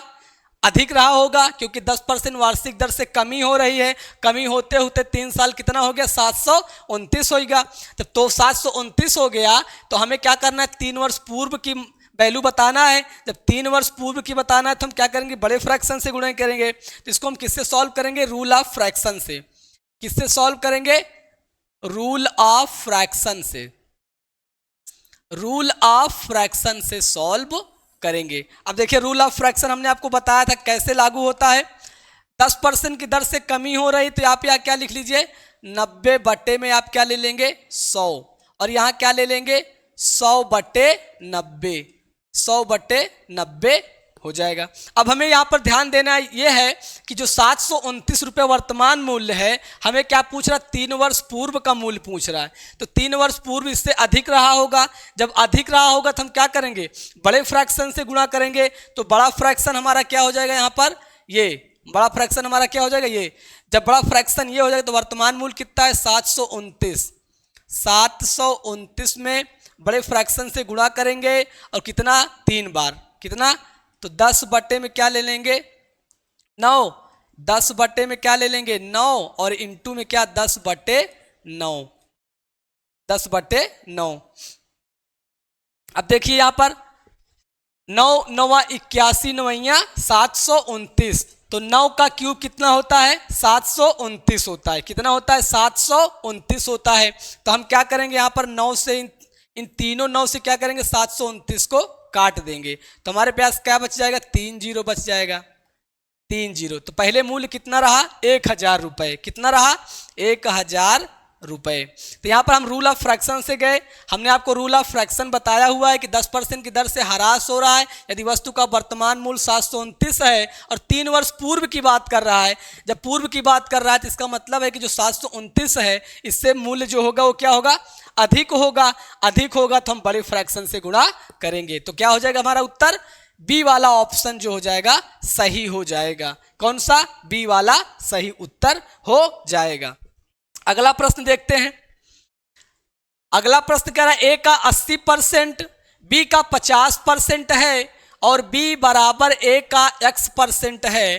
अधिक रहा होगा, क्योंकि 10% वार्षिक दर से कमी हो रही है। कमी होते होते 3 साल कितना हो गया, 729 होगा। जब तो 729 हो गया तो हमें क्या करना है, 3 वर्ष पूर्व की वैल्यू बताना है। जब 3 वर्ष पूर्व की बताना है तो हम क्या करेंगे, बड़े फ्रैक्शन से गुणा करेंगे। तो इसको हम किससे सॉल्व करेंगे, रूल ऑफ फ्रैक्शन से। किससे सॉल्व करेंगे, रूल ऑफ फ्रैक्शन से, रूल ऑफ फ्रैक्शन से सॉल्व करेंगे। अब देखिए रूल ऑफ फ्रैक्शन हमने आपको बताया था कैसे लागू होता है। 10% की दर से कमी हो रही तो आप यहाँ क्या लिख लीजिए, 90 बटे में आप क्या ले लेंगे, 100, और यहाँ क्या ले लेंगे, 100 बटे 90, 100 बटे 90 हो जाएगा। अब हमें यहाँ पर ध्यान देना ये है कि जो 729 रुपये वर्तमान मूल्य है, हमें क्या पूछ रहा है, 3 वर्ष पूर्व का मूल्य पूछ रहा है। तो 3 वर्ष पूर्व इससे अधिक रहा होगा। जब अधिक रहा होगा तो हम क्या करेंगे, बड़े फ्रैक्शन से गुणा करेंगे। तो बड़ा फ्रैक्शन हमारा क्या हो जाएगा, यहाँ पर ये बड़ा फ्रैक्शन हमारा क्या हो जाएगा, ये। जब बड़ा फ्रैक्शन ये हो जाएगा तो वर्तमान मूल्य कितना है, 729। 729 में बड़े फ्रैक्शन से गुणा करेंगे और कितना, 3 बार, कितना, तो 10 बटे में क्या ले लेंगे, 9। 10 बटे में क्या ले लेंगे, 9, और इंटू में क्या, 10 बटे 9, 10 बटे 9। अब देखिए यहां पर 9 9 81 9 729, तो 9 का क्यूब कितना होता है, 729 होता है। कितना होता है, 729 होता है। तो हम क्या करेंगे, यहाँ पर 9 से इन तीनों 9 से क्या करेंगे, 729 को काट देंगे। तो हमारे पास क्या बच जाएगा, 3 जीरो बच जाएगा, 3 जीरो। तो पहले मूल्य कितना रहा, 1000 रुपये। कितना रहा, 1000 रुपये। तो यहाँ पर हम रूल ऑफ फ्रैक्शन से गए। हमने आपको रूल ऑफ फ्रैक्शन बताया हुआ है कि 10% की दर से ह्रास हो रहा है यदि वस्तु का वर्तमान मूल्य 729 है और 3 वर्ष पूर्व की बात कर रहा है। जब पूर्व की बात कर रहा है तो इसका मतलब है कि जो 729 है इससे मूल्य जो होगा वो क्या होगा, अधिक होगा। अधिक होगा तो हम बड़े फ्रैक्शन से गुणा करेंगे। तो क्या हो जाएगा, हमारा उत्तर बी वाला ऑप्शन जो हो जाएगा सही हो जाएगा। कौन सा, बी वाला सही उत्तर हो जाएगा। अगला प्रश्न देखते हैं। अगला प्रश्न कह रहा है ए का 80%, बी का 50% है और बी बराबर ए का x% है।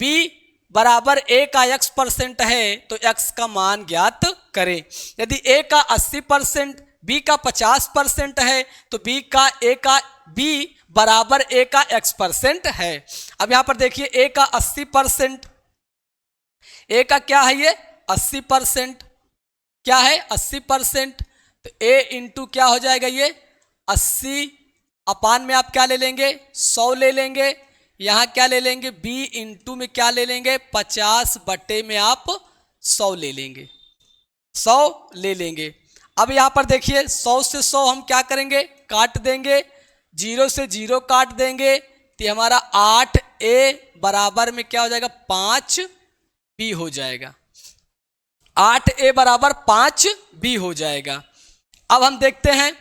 बी बराबर ए का x% है तो x का मान ज्ञात करें। यदि ए का 80%, बी का 50% है तो बी बराबर ए का x% है। अब यहां पर देखिए ए का 80%, ए का क्या है, ये 80% क्या है, 80%। तो a इंटू क्या हो जाएगा, ये 80 अपान में आप क्या ले लेंगे, 100 ले लेंगे। यहाँ क्या ले लेंगे, b इंटू में क्या ले लेंगे, 50 बटे में आप 100 ले लेंगे, 100 ले लेंगे। अब यहाँ पर देखिए 100 से 100 हम क्या करेंगे, काट देंगे, 0 से 0 काट देंगे। तो हमारा 8a बराबर में क्या हो जाएगा, 5b हो जाएगा। 8a बराबर 5b हो जाएगा। अब हम देखते हैं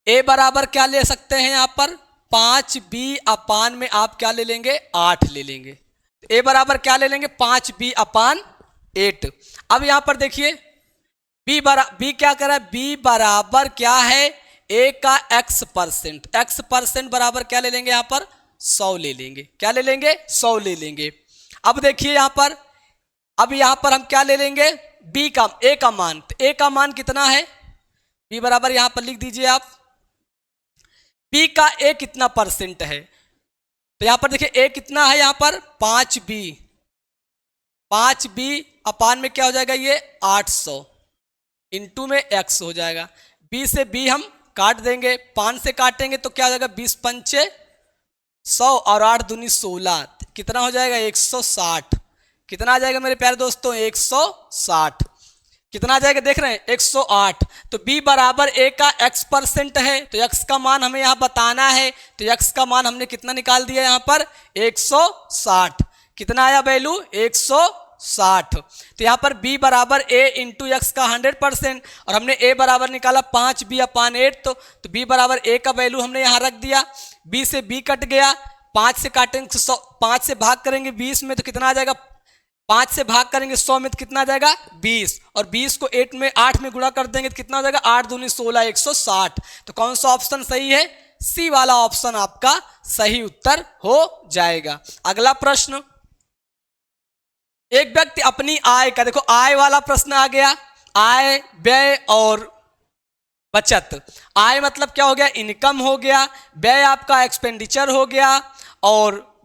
a बराबर क्या ले सकते हैं, यहाँ पर 5b अपान में आप क्या ले लेंगे, 8 ले लेंगे। a बराबर क्या ले लेंगे, 5b अपान 8। अब यहाँ पर देखिए b क्या कर रहा है, b बराबर क्या है, a का x% x% बराबर क्या ले लेंगे, यहाँ पर 100 ले लेंगे। क्या ले लेंगे, 100 ले लेंगे। अब देखिए यहाँ पर, अब यहाँ पर हम क्या ले लेंगे, b का a का मान। तो a का मान कितना है, b बराबर यहाँ पर लिख दीजिए आप, b का a कितना % है। तो यहाँ पर देखिए a कितना है, यहाँ पर 5b अपान में क्या हो जाएगा ये 800 इंटू में x हो जाएगा। b से b हम काट देंगे, 5 से काटेंगे तो क्या हो जाएगा 20 पंचे 100 और 8 दूनी 16, कितना हो जाएगा 160। कितना आ जाएगा मेरे प्यारे दोस्तों 160। कितना आ जाएगा देख रहे हैं 108। तो b बराबर a का x% है तो x का मान हमें यहाँ बताना है, तो x का मान हमने कितना निकाल दिया यहाँ पर 160। कितना आया वैल्यू 160। तो यहाँ पर b बराबर a इंटू एक्स का 100% और हमने a बराबर निकाला 5b/8, तो b बराबर a का वैल्यू हमने यहाँ रख दिया। b से b कट गया, 5 से काटेंगे 5 से भाग करेंगे 20 में तो कितना आ जाएगा, 5 से भाग करेंगे 100 में तो कितना आ जाएगा 20, और 20 को 8 में गुणा कर देंगे तो कितना हो जाएगा 8 दूनी 16 160। तो कौन सा ऑप्शन सही है, सी वाला ऑप्शन आपका सही उत्तर हो जाएगा। अगला प्रश्न, एक व्यक्ति अपनी आय का, देखो आय वाला प्रश्न आ गया, आय व्यय और बचत। आय मतलब क्या हो गया इनकम हो गया, व्यय आपका एक्सपेंडिचर हो गया और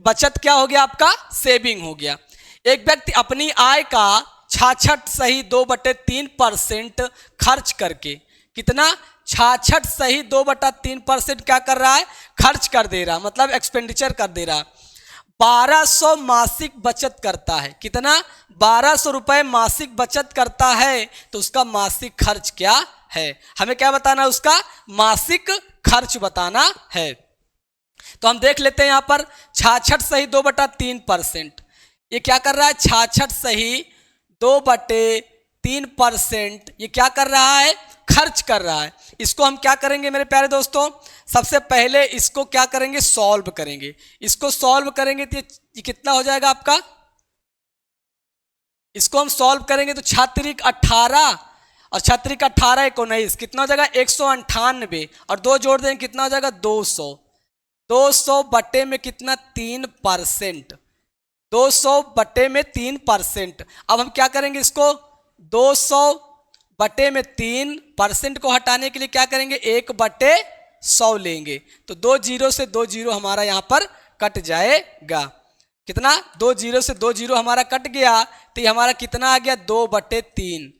बचत क्या हो गया आपका सेविंग हो गया। एक व्यक्ति अपनी आय का 66.2/3% खर्च करके, कितना 66.2/3% क्या कर रहा है खर्च कर दे रहा, मतलब एक्सपेंडिचर कर दे रहा। 1200 मासिक बचत करता है, कितना 1200 रुपए मासिक बचत करता है, तो उसका मासिक खर्च क्या है, हमें क्या बताना है उसका मासिक खर्च बताना है। तो हम देख लेते हैं यहाँ पर 66.2/3%, ये क्या कर रहा है 66.2/3%, ये क्या कर रहा है खर्च कर रहा है। इसको हम क्या करेंगे मेरे प्यारे दोस्तों, सबसे पहले इसको क्या करेंगे सॉल्व करेंगे। इसको सॉल्व करेंगे तो ये कितना हो जाएगा आपका, इसको हम सॉल्व करेंगे तो 6 × 18 और 6 × 18 19, कितना हो जाएगा 198 और 2 जोड़ देंगे कितना हो जाएगा 200। 200 बटे में कितना 3%, 200 बटे में 3%। अब हम क्या करेंगे इसको 200 बटे में 3% को हटाने के लिए क्या करेंगे 1/100 लेंगे, तो 2 जीरो से 2 जीरो हमारा यहाँ पर कट जाएगा। कितना 2 जीरो से 2 जीरो हमारा कट गया, तो ये हमारा कितना आ गया 2/3।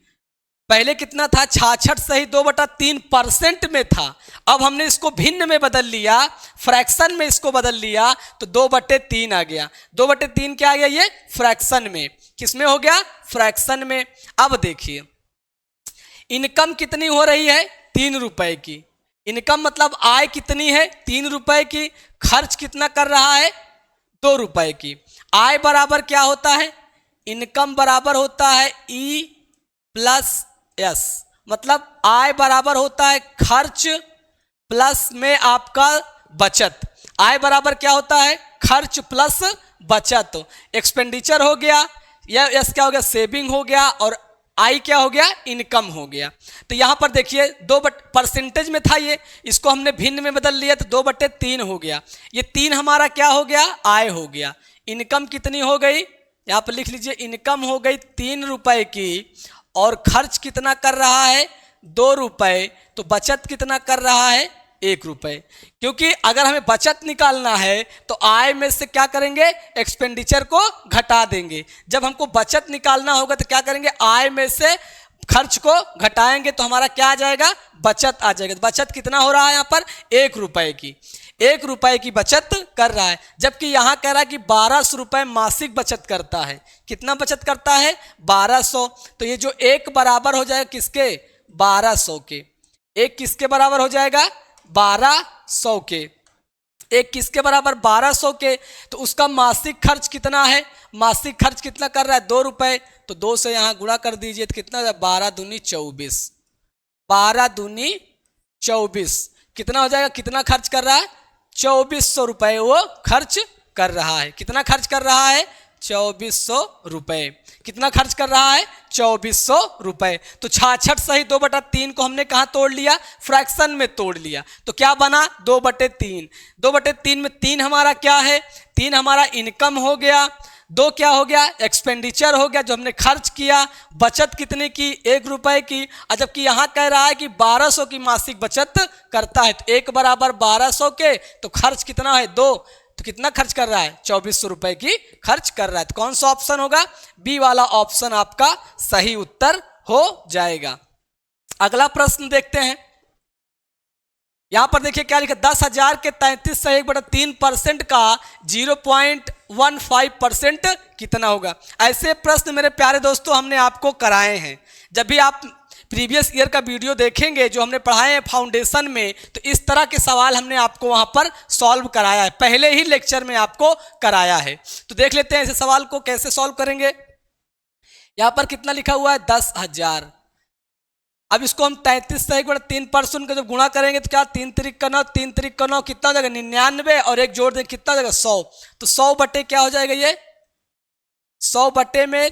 पहले कितना था 66.2/3% में था, अब हमने इसको भिन्न में बदल लिया, फ्रैक्शन में इसको बदल लिया तो 2/3 आ गया। 2/3 क्या आ गया ये फ्रैक्शन में, किसमें हो गया फ्रैक्शन में। अब देखिए इनकम कितनी हो रही है 3 रुपए की, इनकम मतलब आय कितनी है 3 रुपए की, खर्च कितना कर रहा है 2 रुपए की। आय बराबर क्या होता है, इनकम बराबर होता है E+S, मतलब आय बराबर होता है खर्च प्लस में आपका बचत। आय बराबर क्या होता है खर्च प्लस बचत। एक्सपेंडिचर हो गया, या एस क्या हो गया सेविंग हो गया, और आई क्या हो गया इनकम हो गया। तो यहाँ पर देखिए 2% में था ये, इसको हमने भिन्न में बदल लिया तो 2/3 हो गया। ये 3 हमारा क्या हो गया आय हो गया। इनकम कितनी हो गई, यहाँ पर लिख लीजिए इनकम हो गई 3 रुपए की, और खर्च कितना कर रहा है 2 रुपए, तो बचत कितना कर रहा है 1 रुपए। क्योंकि अगर हमें बचत निकालना है तो आय में से क्या करेंगे एक्सपेंडिचर को घटा देंगे। जब हमको बचत निकालना होगा तो क्या करेंगे आय में से खर्च को घटाएंगे, तो हमारा क्या आ जाएगा बचत आ जाएगा। तो बचत कितना हो रहा है यहाँ पर 1 रुपए की, 1 रुपए की बचत कर रहा है। जबकि यहाँ कह रहा है कि 1200 रुपए मासिक बचत करता है। कितना बचत करता है 1200, तो ये जो 1 बराबर हो जाएगा किसके 1200 के, 1 किसके बराबर हो जाएगा 1200 के, 1 किसके बराबर 1200 के। तो उसका मासिक खर्च कितना है, मासिक खर्च कितना कर रहा है 2 रुपए, तो 2 से यहाँ गुणा कर दीजिए तो कितना 12 दूनी 24, 12 दूनी 24 कितना हो जाएगा, कितना खर्च कर रहा है 2400 रुपए वो खर्च कर रहा है। कितना खर्च कर रहा है 2400 रुपए, कितना खर्च कर रहा है 2400 रुपए। तो 66.2/3 को हमने कहाँ तोड़ लिया फ्रैक्शन में तोड़ लिया, तो क्या बना 2/3। 2/3 में 3 हमारा क्या है 3 हमारा इनकम हो गया, 2 क्या हो गया एक्सपेंडिचर हो गया जो हमने खर्च किया, बचत कितने की 1 रुपए की। और जबकि यहाँ कह रहा है कि 1200 की मासिक बचत करता है, तो 1 बराबर 1200 के, तो खर्च कितना है 2, तो कितना खर्च कर रहा है? 2400 रुपए की खर्च कर रहा है। तो कौन सा ऑप्शन होगा? बी वाला ऑप्शन आपका सही उत्तर हो जाएगा। अगला प्रश्न देखते हैं। यहां पर देखिए क्या लिखा, 10,000 के 33 से 1/3% का 0.15% कितना होगा? ऐसे प्रश्न मेरे प्यारे दोस्तों हमने आपको कराए हैं। जब भी आप प्रीवियस ईयर का वीडियो देखेंगे जो हमने पढ़ाए हैं फाउंडेशन में, तो इस तरह के सवाल हमने आपको वहां पर सॉल्व कराया है, पहले ही लेक्चर में आपको कराया है। तो देख लेते हैं ऐसे सवाल को कैसे सॉल्व करेंगे। यहां पर कितना लिखा हुआ है? 10,000। अब इसको हम 33 से 1/3% का जब गुणा करेंगे तो क्या 3 त्रिक का 9, 3 त्रिक का 9 कितना हो जाएगा? 99 और एक जोड़ दें कितना हो जाएगा? 100। तो 100 बटे क्या हो जाएगा? ये 100 बटे में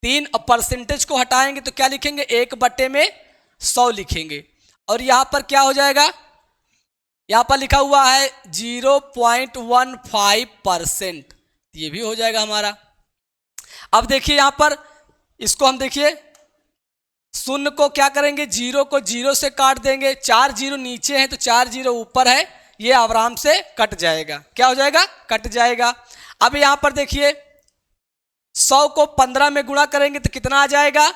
3 और परसेंटेज को हटाएंगे तो क्या लिखेंगे? 1 बटे में 100 लिखेंगे। और यहां पर क्या हो जाएगा? यहां पर लिखा हुआ है 0.15%, ये भी हो जाएगा हमारा। अब देखिए यहां पर इसको हम देखिए शून्य को क्या करेंगे? जीरो को जीरो से काट देंगे। 4 जीरो नीचे है तो 4 जीरो ऊपर है, ये आराम से कट जाएगा। क्या हो जाएगा? कट जाएगा। अब यहां पर देखिए 100 को 15 में गुणा करेंगे तो कितना आ जाएगा?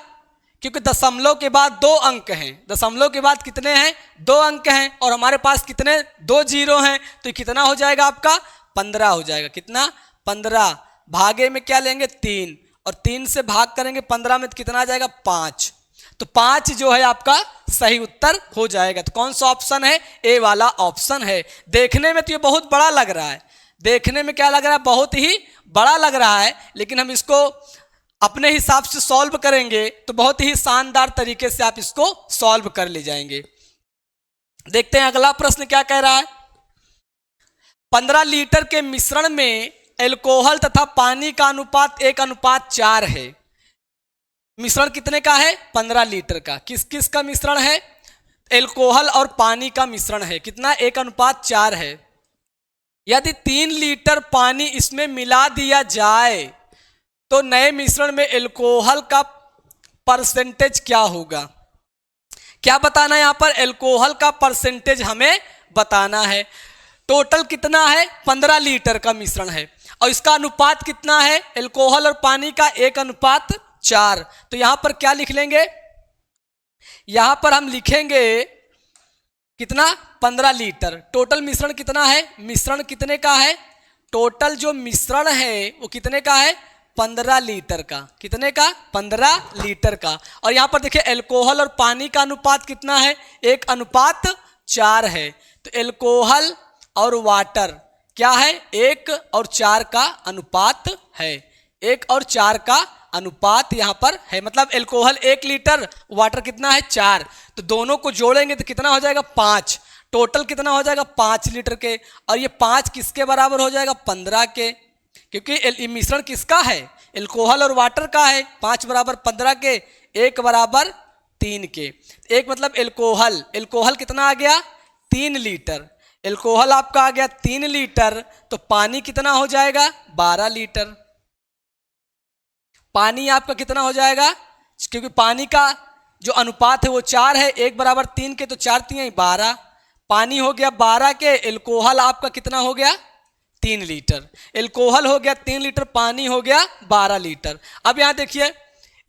क्योंकि दशमलव के बाद 2 अंक हैं, दशमलव के बाद कितने हैं? 2 अंक हैं और हमारे पास कितने? 2 जीरो हैं, तो कितना हो जाएगा आपका? 15 हो जाएगा। कितना? 15। भागे में क्या लेंगे? 3, और 3 से भाग करेंगे 15 में तो कितना आ जाएगा? 5। तो 5 जो है आपका सही उत्तर हो जाएगा। तो कौन सा ऑप्शन है? ए वाला ऑप्शन है। देखने में तो ये बहुत बड़ा लग रहा है, देखने में क्या लग रहा है? बहुत ही बड़ा लग रहा है, लेकिन हम इसको अपने हिसाब से सॉल्व करेंगे तो बहुत ही शानदार तरीके से आप इसको सॉल्व कर ले जाएंगे। देखते हैं अगला प्रश्न क्या कह रहा है। 15 लीटर के मिश्रण में एल्कोहल तथा पानी का अनुपात 1:4 है। मिश्रण कितने का है? 15 लीटर का। किस किस का मिश्रण है? एल्कोहल और पानी का मिश्रण है। कितना? 1:4 है। यदि 3 लीटर पानी इसमें मिला दिया जाए तो नए मिश्रण में एल्कोहल का परसेंटेज क्या होगा? क्या बताना है यहां पर? एल्कोहल का परसेंटेज हमें बताना है। टोटल कितना है? 15 लीटर का मिश्रण है और इसका अनुपात कितना है? एल्कोहल और पानी का 1:4। तो यहां पर क्या लिख लेंगे? यहां पर हम लिखेंगे कितना? 15 लीटर। टोटल मिश्रण कितना है? मिश्रण कितने का है? टोटल जो मिश्रण है वो कितने का है? 15 लीटर का। कितने का? 15 लीटर का। और यहां पर देखिए एल्कोहल और पानी का अनुपात कितना है? 1:4 है। तो एल्कोहल और वाटर क्या है? 1:4 का अनुपात है। 1:4 का अनुपात यहां पर है, मतलब एल्कोहल 1 लीटर, वाटर कितना है? 4। तो दोनों को जोड़ेंगे तो कितना हो जाएगा? 5। टोटल कितना हो जाएगा? 5 लीटर के। और ये 5 किसके बराबर हो जाएगा? 15 के, क्योंकि मिश्रण किसका है? एल्कोहल और वाटर का है। 5 बराबर 15 के, 1 बराबर 3 के। 1 मतलब एल्कोहल, एल्कोहल कितना आ गया? 3 लीटर। एल्कोहल आपका आ गया 3 लीटर, तो पानी कितना हो जाएगा? 12 लीटर। पानी आपका कितना हो जाएगा? क्योंकि पानी का जो अनुपात है वो 4 है, 1 बराबर 3 के, तो 4 3 12। पानी हो गया 12 के, एल्कोहल आपका कितना हो गया? 3 लीटर। एल्कोहल हो गया 3 लीटर, पानी हो गया 12 लीटर। अब यहाँ देखिए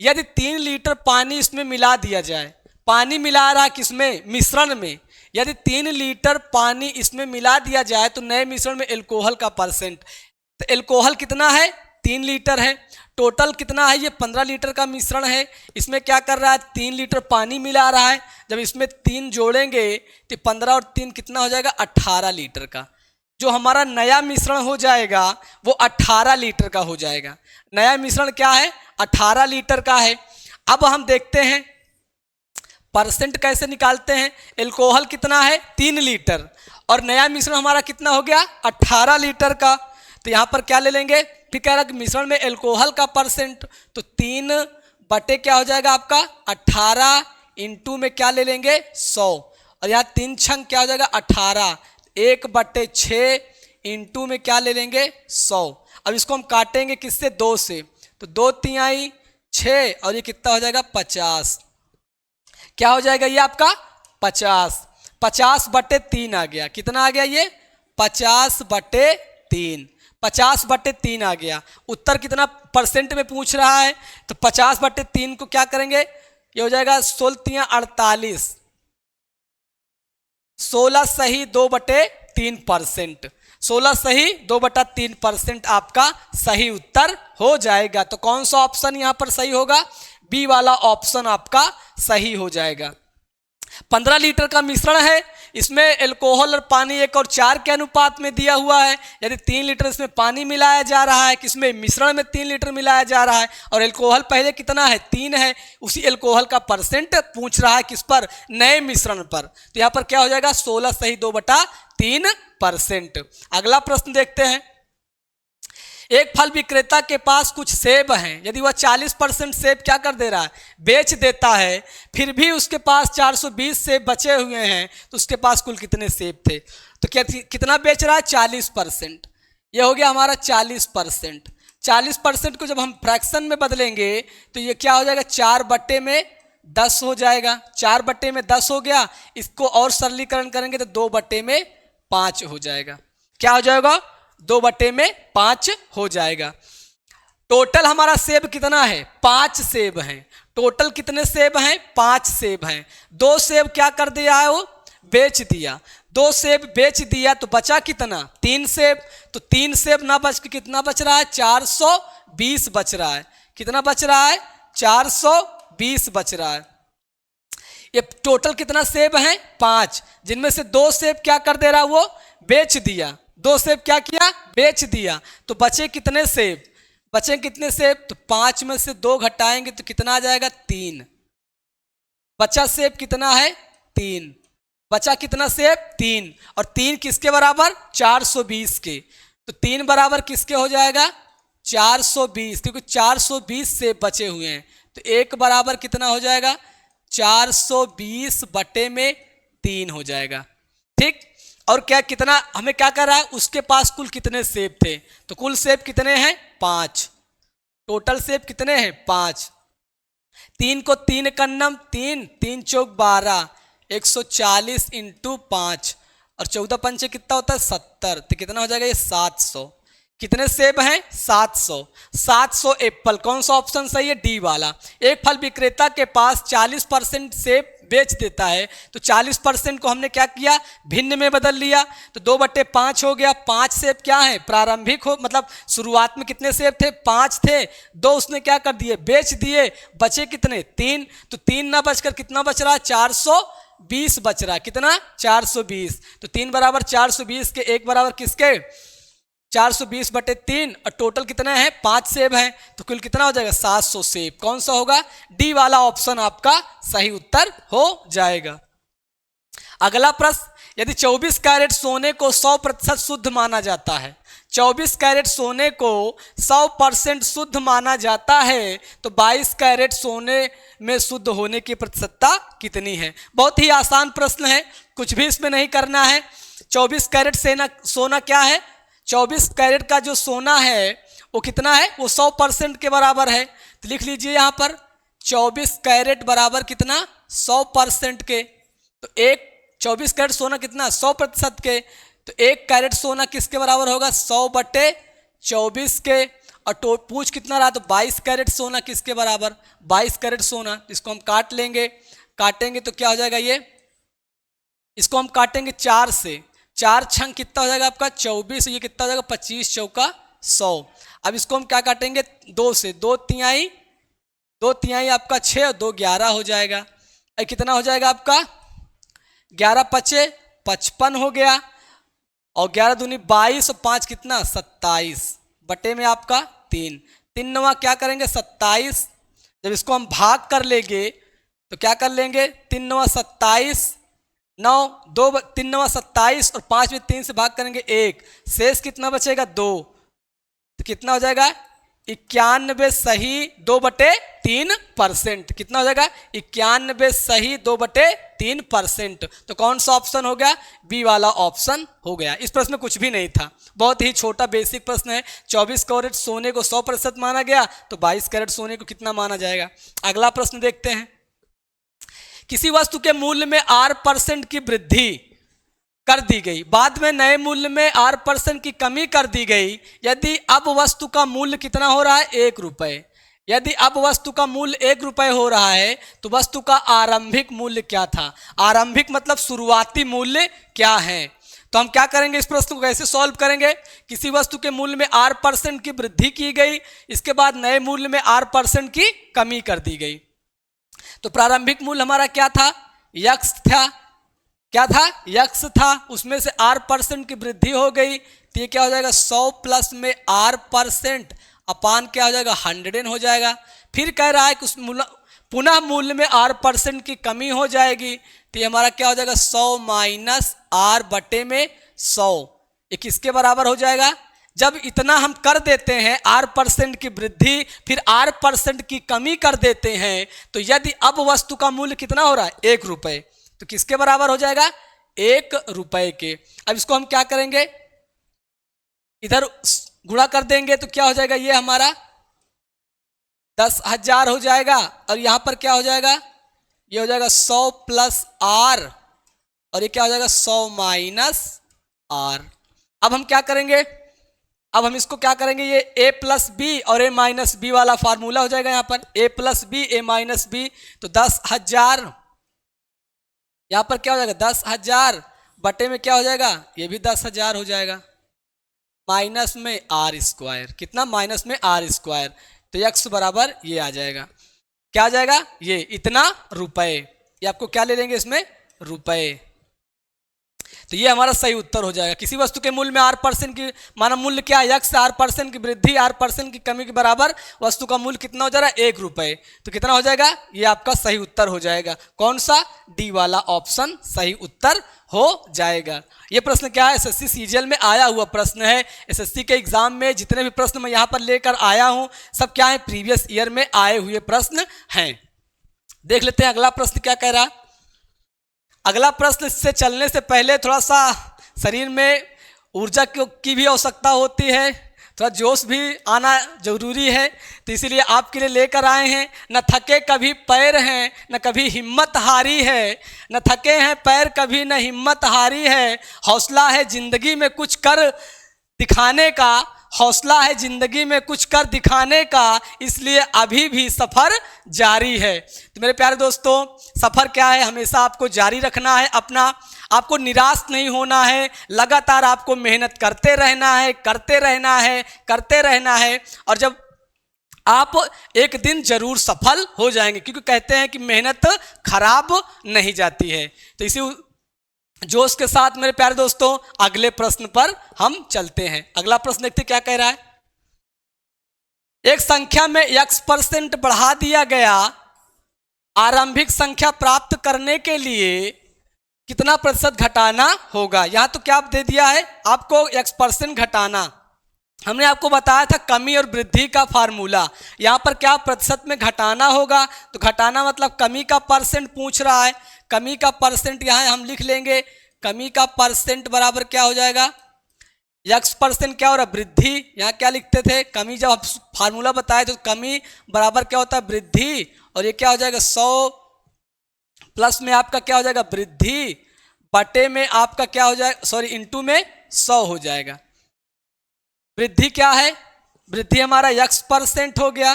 यदि 3 लीटर पानी इसमें मिला दिया जाए, पानी मिला रहा किसमें? मिश्रण में। यदि 3 लीटर पानी इसमें मिला दिया जाए तो नए मिश्रण में एल्कोहल का परसेंट, तो एल्कोहल कितना है? 3 लीटर है। टोटल कितना है? ये 15 लीटर का मिश्रण है। इसमें क्या कर रहा है? 3 लीटर पानी मिला रहा है। जब इसमें 3 जोड़ेंगे तो 15 और 3 कितना हो जाएगा? 18 लीटर का। जो हमारा नया मिश्रण हो जाएगा वो 18 लीटर का हो जाएगा। नया मिश्रण क्या है? 18 लीटर का है। अब हम देखते हैं परसेंट कैसे निकालते हैं। एल्कोहल कितना है? 3 लीटर, और नया मिश्रण हमारा कितना हो गया? 18 लीटर का। तो यहाँ पर क्या ले लेंगे? फिर कह रहा है कि मिश्रण में एल्कोहल का परसेंट, तो 3 बटे क्या हो जाएगा आपका? 18 इंटू में क्या ले लेंगे? 100। और यहाँ 3 छंग क्या हो जाएगा? 18। 1/6 इंटू में क्या ले लेंगे? 100। अब इसको हम काटेंगे किससे? 2 से, तो 2 तिहाई 6, और ये कितना हो जाएगा? 50। क्या हो जाएगा ये आपका? 50। 50/3 आ गया। कितना आ गया ये? 50/3। 3, 50/3 आ गया। उत्तर कितना परसेंट में पूछ रहा है, तो 50/3 को क्या करेंगे, ये हो जाएगा 16 48, 16 सही 2/3%, 16 सही 2/3% आपका सही उत्तर हो जाएगा। तो कौन सा ऑप्शन यहां पर सही होगा, बी वाला ऑप्शन आपका सही हो जाएगा। 15 लीटर का मिश्रण है, इसमें एल्कोहल और पानी 1 और 4 के अनुपात में दिया हुआ है। यदि 3 लीटर इसमें पानी मिलाया जा रहा है, किसमें मिश्रण में 3 लीटर मिलाया जा रहा है, और एल्कोहल पहले कितना है 3 है, उसी एल्कोहल का परसेंट पूछ रहा है किस पर, नए मिश्रण पर। तो यहाँ पर क्या हो जाएगा 16 सही 2/3%। अगला प्रश्न देखते हैं। एक फल विक्रेता के पास कुछ सेब हैं, यदि वह 40% सेब क्या कर दे रहा है, बेच देता है, फिर भी उसके पास 420 सेब बचे हुए हैं, तो उसके पास कुल कितने सेब थे, तो क्या कितना बेच रहा है 40%। यह हो गया हमारा 40%। 40% को जब हम फ्रैक्शन में बदलेंगे तो ये क्या हो जाएगा 4/10 हो जाएगा। 4/10 हो गया, इसको और सरलीकरण करेंगे तो 2/5 हो जाएगा। क्या हो जाएगा 2/5 हो जाएगा। टोटल हमारा सेब कितना है 5 सेब हैं। टोटल कितने सेब हैं 5 सेब हैं। 2 सेब क्या कर दिया है वो बेच दिया, 2 सेब बेच दिया तो बचा कितना 3 सेब। तो 3 सेब ना बच के कितना बच रहा है 420 बच रहा है। कितना बच रहा है 420 बच रहा है। ये टोटल कितना सेब हैं 5, जिनमें से 2 सेब क्या कर दे रहा वो बेच दिया। 2 सेब क्या किया बेच दिया, तो बचे कितने सेब, बचे कितने सेब, तो 5 में से 2 घटाएंगे तो कितना आ जाएगा 3। बचा सेब कितना है 3, बचा कितना सेब 3, और 3 किसके बराबर 420 के। तो 3 बराबर किसके हो जाएगा 420, क्योंकि 420 सेब बचे हुए हैं। तो 1 बराबर कितना हो जाएगा 420/3 हो जाएगा। ठीक, और क्या कितना हमें क्या कर रहा है उसके पास कुल कितने सेब थे, तो कुल सेब कितने हैं 5। टोटल सेब कितने हैं 5। 3 को 3 कन्नम 3, 3 चौक 12, 140 × 5, और 14 पंचे कितना होता है 70, तो कितना हो जाएगा ये 700। कितने सेब हैं 700। 700 एप्पल, कौन सा ऑप्शन सही है डी वाला। एक फल विक्रेता के पास 40% सेब बेच देता है, तो 40% को हमने क्या किया भिन्न में बदल लिया, तो 2/5 हो गया। 5 सेब क्या है प्रारंभिक हो, मतलब शुरुआत में कितने सेब थे 5 थे, 2 उसने क्या कर दिए बेच दिए, बचे कितने 3। तो 3 ना बचकर कितना बच रहा है 420 बच रहा है। कितना 420। तो 3 बराबर 420 के 1 बराबर किसके 420/3, और टोटल कितना है 5 सेब हैं, तो कुल कितना हो जाएगा 700 सेब। कौन सा होगा डी वाला ऑप्शन आपका सही उत्तर हो जाएगा। अगला प्रश्न, यदि 24 कैरेट सोने को 100% शुद्ध माना जाता है, 24 कैरेट सोने को 100% शुद्ध माना जाता है, तो 22 कैरेट सोने में शुद्ध होने की प्रतिशतता कितनी है। बहुत ही आसान प्रश्न है, कुछ भी इसमें नहीं करना है। 24 कैरेट सोना क्या है, 24 कैरेट का जो सोना है वो कितना है वो 100% के बराबर है। तो लिख लीजिए यहाँ पर 24 कैरेट बराबर कितना 100% के। तो 24 कैरेट सोना कितना 100% के, तो 1 कैरेट सोना किसके बराबर होगा 100/24 के। और पूछ कितना रहा तो 22 कैरेट सोना किसके बराबर 22 कैरेट सोना। इसको हम काट लेंगे, काटेंगे तो क्या हो जाएगा ये, इसको हम काटेंगे 4 से, 4 छंग कितना हो जाएगा आपका 24, ये कितना हो जाएगा 25 चौका 100। अब इसको हम क्या काटेंगे 2 से, 2 तिहाई आपका 6 और 2 11 हो जाएगा। अब कितना हो जाएगा आपका 11 पचे 55 हो गया, और 11 दूनी 22 और 5 कितना 27 बटे में आपका 3। 3 9 क्या करेंगे 27। जब इसको हम भाग कर लेंगे तो क्या कर लेंगे 3 9 27, 9 2 3 9 27 और 5 में 3 से भाग करेंगे 1, शेष कितना बचेगा 2। तो कितना हो जाएगा 91 सही 2/3%। कितना हो जाएगा 91 सही 2/3%। तो कौन सा ऑप्शन हो गया बी वाला ऑप्शन हो गया। इस प्रश्न में कुछ भी नहीं था, बहुत ही छोटा बेसिक प्रश्न है। 24 कैरेट सोने को 100% माना गया, तो 22 कैरेट सोने को कितना माना जाएगा। अगला प्रश्न देखते हैं। किसी वस्तु के मूल्य में R% की वृद्धि कर दी गई, बाद में नए मूल्य में R% की कमी कर दी गई। यदि अब वस्तु का मूल्य कितना हो रहा है, 1 रुपये। यदि अब वस्तु का मूल्य 1 रुपये हो रहा है तो वस्तु का आरंभिक मूल्य क्या था? आरंभिक मतलब शुरुआती मूल्य क्या है? तो हम क्या करेंगे, इस प्रश्न को कैसे सॉल्व करेंगे? किसी वस्तु के मूल्य में R% की वृद्धि की गई, इसके बाद नए मूल्य में R% की कमी कर दी गई। तो प्रारंभिक मूल्य हमारा क्या था, x था। क्या था, x था। उसमें से R% की वृद्धि हो गई तो ये क्या हो जाएगा, 100 प्लस में R% अपान क्या हो जाएगा, 100 हो जाएगा। फिर कह रहा है कि उस पुनः मूल्य में R% की कमी हो जाएगी तो ये हमारा क्या हो जाएगा, 100 माइनस R बटे में 100, ये किसके बराबर हो जाएगा? जब इतना हम कर देते हैं R% की वृद्धि फिर R% की कमी कर देते हैं तो यदि अब वस्तु का मूल्य कितना हो रहा है, 1 रुपये, तो किसके बराबर हो जाएगा, 1 रुपये के। अब इसको हम क्या करेंगे, इधर गुणा कर देंगे तो क्या हो जाएगा, ये हमारा 10,000 हो जाएगा और यहां पर क्या हो जाएगा, ये हो जाएगा 100 प्लस R और ये क्या हो जाएगा, 100 माइनस R। अब हम क्या करेंगे, अब हम इसको क्या करेंगे, ये a प्लस बी और a माइनस बी वाला फार्मूला हो जाएगा। यहाँ पर a plus B a minus B, तो 10,000 यहाँ पर क्या हो जाएगा, 10,000 बटे में क्या हो जाएगा, ये भी 10,000 हो जाएगा, माइनस में R², कितना, माइनस में R², तो x बराबर ये आ जाएगा, क्या आ जाएगा, ये इतना रुपए। ये आपको क्या ले लेंगे इसमें, रुपए। तो ये हमारा सही उत्तर हो जाएगा। किसी वस्तु के मूल्य में R% की माना मूल्य क्या है, x, R% की वृद्धि R% की कमी के बराबर वस्तु का मूल्य कितना हो जा रहा है, 1 रुपये, तो कितना हो जाएगा, ये आपका सही उत्तर हो जाएगा। कौन सा, डी वाला ऑप्शन सही उत्तर हो जाएगा। ये प्रश्न क्या है, एसएससी सीजीएल में आया हुआ प्रश्न है। एसएससी के एग्जाम में जितने भी प्रश्न मैं यहाँ पर लेकर आया हूँ सब क्या है, प्रीवियस ईयर में आए हुए प्रश्न हैं। देख लेते हैं अगला प्रश्न क्या कह रहा है। अगला प्रश्न, इससे चलने से पहले थोड़ा सा शरीर में ऊर्जा की भी आवश्यकता होती है, थोड़ा जोश भी आना जरूरी है, तो इसीलिए आपके लिए लेकर आए हैं। न थके कभी पैर हैं न कभी हिम्मत हारी है, न थके हैं पैर कभी न हिम्मत हारी है, हौसला है जिंदगी में कुछ कर दिखाने का, हौसला है जिंदगी में कुछ कर दिखाने का, इसलिए अभी भी सफ़र जारी है। तो मेरे प्यारे दोस्तों, सफ़र क्या है, हमेशा आपको जारी रखना है अपना, आपको निराश नहीं होना है, लगातार आपको मेहनत करते रहना है, करते रहना है, करते रहना है, और जब आप एक दिन जरूर सफल हो जाएंगे, क्योंकि कहते हैं कि मेहनत खराब नहीं जाती है। तो इसी जोश के साथ मेरे प्यारे दोस्तों अगले प्रश्न पर हम चलते हैं। अगला प्रश्न देखते क्या कह रहा है। एक संख्या में x% बढ़ा दिया गया, आरंभिक संख्या प्राप्त करने के लिए कितना प्रतिशत घटाना होगा। यहाँ तो क्या दे दिया है आपको, x% घटाना। हमने आपको बताया था कमी और वृद्धि का फार्मूला, यहाँ पर क्या प्रतिशत में घटाना होगा, तो घटाना मतलब कमी का परसेंट पूछ रहा है। कमी का परसेंट यहाँ हम लिख लेंगे, कमी का परसेंट बराबर क्या हो जाएगा, x% क्या हो रहा है, वृद्धि। यहाँ क्या लिखते थे, कमी जब फार्मूला बताए तो कमी बराबर क्या होता है, वृद्धि, और ये क्या हो जाएगा 100 प्लस में आपका क्या हो जाएगा, वृद्धि, बटे में आपका क्या हो जाएगा, सॉरी इंटू में 100 हो जाएगा। वृद्धि क्या है, वृद्धि हमारा x% हो गया,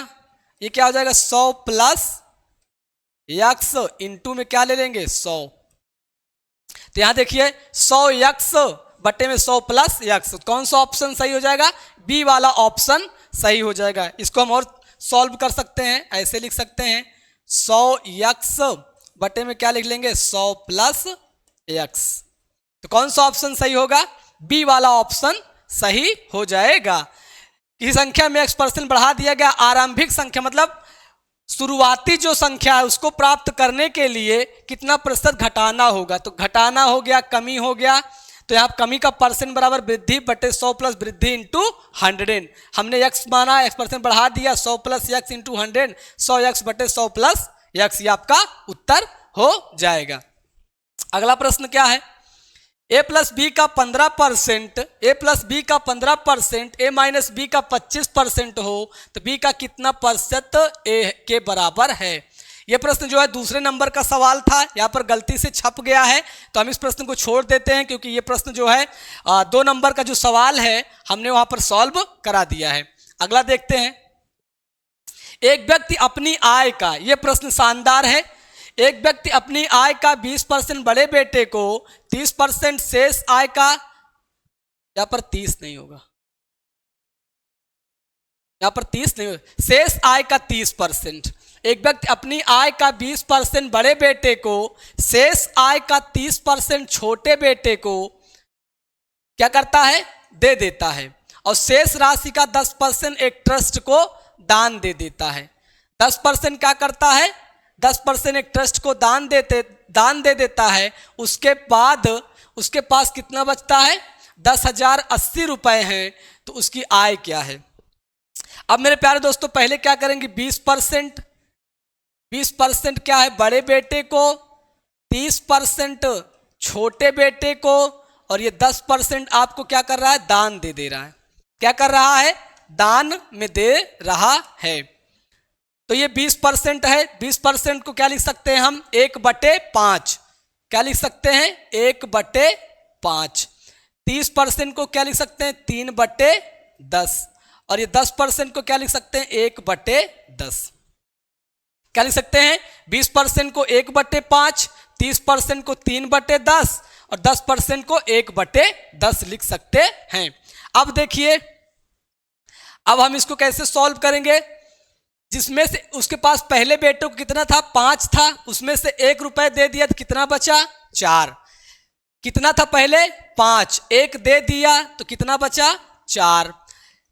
ये क्या हो जाएगा 100 प्लस x इंटू में क्या ले लेंगे 100। तो यहां देखिए 100x बटे में 100 प्लस x, कौन सा ऑप्शन सही हो जाएगा, बी वाला ऑप्शन सही हो जाएगा। इसको हम और सॉल्व कर सकते हैं, ऐसे लिख सकते हैं 100x बटे में क्या लिख लेंगे 100 प्लस x। तो कौन सा ऑप्शन सही होगा, बी वाला ऑप्शन सही हो जाएगा। किसी संख्या में x% बढ़ा दिया गया, आरंभिक संख्या मतलब शुरुआती जो संख्या है उसको प्राप्त करने के लिए कितना प्रतिशत घटाना होगा। तो घटाना हो गया, कमी हो गया, तो यहाँ कमी का परसेंट बराबर वृद्धि बटे 100 प्लस वृद्धि इंटू 100। हमने x माना, x% बढ़ा दिया, 100 प्लस x इंटू 100, 100x बटे 100 प्लस x, ये आपका उत्तर हो जाएगा। अगला प्रश्न क्या है, a प्लस बी का 15%, a प्लस बी का 15%, a माइनस बी का 25% हो तो b का कितना प्रतिशत a के बराबर है। ये प्रश्न जो है दूसरे नंबर का सवाल था, यहाँ पर गलती से छप गया है, तो हम इस प्रश्न को छोड़ देते हैं, क्योंकि ये प्रश्न जो है 2 नंबर का जो सवाल है हमने वहां पर सॉल्व करा दिया है। अगला देखते हैं। एक व्यक्ति अपनी आय का, यह प्रश्न शानदार है, एक व्यक्ति अपनी आय का 20% बड़े बेटे को 30% शेष आय का, यहां पर 30 नहीं होगा, यहां पर 30 नहीं होगा, शेष आय का 30%। एक व्यक्ति अपनी आय का 20% बड़े बेटे को, शेष आय का 30% छोटे बेटे को क्या करता है, दे देता है, और शेष राशि का 10% एक ट्रस्ट को दान दे देता है। 10% क्या करता है, 10% एक ट्रस्ट को दान दे देता है। उसके बाद उसके पास कितना बचता है, 10,080 रुपए हैं, तो उसकी आय क्या है। अब मेरे प्यारे दोस्तों पहले क्या करेंगे, 20% क्या है बड़े बेटे को, 30% छोटे बेटे को, और ये 10% आपको क्या कर रहा है, दान दे रहा है। क्या कर रहा है, दान में दे रहा है। तो ये 20% है, 20% को क्या लिख सकते हैं हम, 1/5। क्या लिख सकते हैं, 1/5। 30% को क्या लिख सकते हैं, 3/10, और ये 10% को क्या लिख सकते हैं, 1/10। क्या लिख सकते हैं, 20% को 1/5, 30% को 3/10, और 10% को 1/10 लिख सकते हैं। अब देखिए, अब हम इसको कैसे सॉल्व करेंगे, जिसमें से उसके पास पहले बेटे को कितना था, 5 था, उसमें से 1 रुपए दे दिया तो कितना बचा, 4। कितना था पहले, 5, 1 दे दिया तो कितना बचा, 4।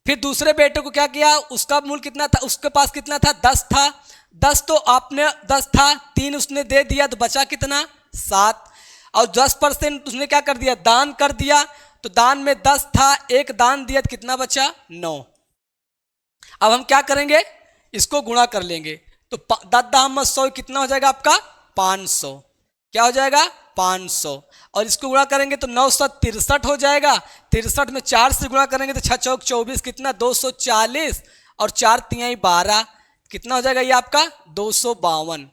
फिर दूसरे बेटे को क्या किया, उसका मूल कितना था, उसके पास कितना था, 10 था, 10 तो आपने 10 था, 3 उसने दे दिया तो बचा कितना, 7, और 10% उसने क्या कर दिया, दान कर दिया, तो दान में 10 था, 1 दान दिया तो कितना बचा, 9। अब हम क्या करेंगे, इसको गुणा कर लेंगे, तो 10 कितना हो जाएगा आपका, 500। क्या हो जाएगा, 500, और इसको गुणा करेंगे तो 963 हो जाएगा। 63 में 4 से गुणा करेंगे तो 6 चौक 24, कितना 240, और 4 तिहाई 12, कितना हो जाएगा ये आपका 252।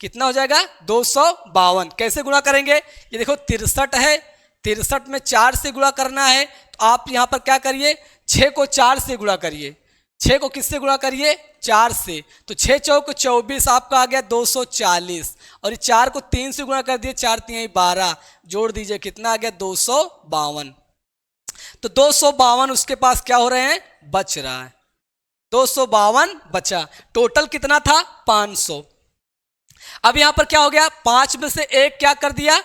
कितना हो जाएगा, 252। कैसे गुणा करेंगे, ये देखो 63 है, 63 में 4 से गुणा करना है, तो आप यहाँ पर क्या करिए, 6 को 4 से गुणा करिए। 6 को किससे गुणा करिए, 4 से, तो 6 चौक 24 आपका आ गया 240, और ये 4 को 3 से गुणा कर दिए, 4 तिहाई 12, जोड़ दीजिए कितना आ गया, 252। तो 252 उसके पास क्या हो रहे हैं, बच रहा है, 252 बचा। टोटल कितना था, 500। अब यहां पर क्या हो गया, 5 में से 1 क्या कर दिया,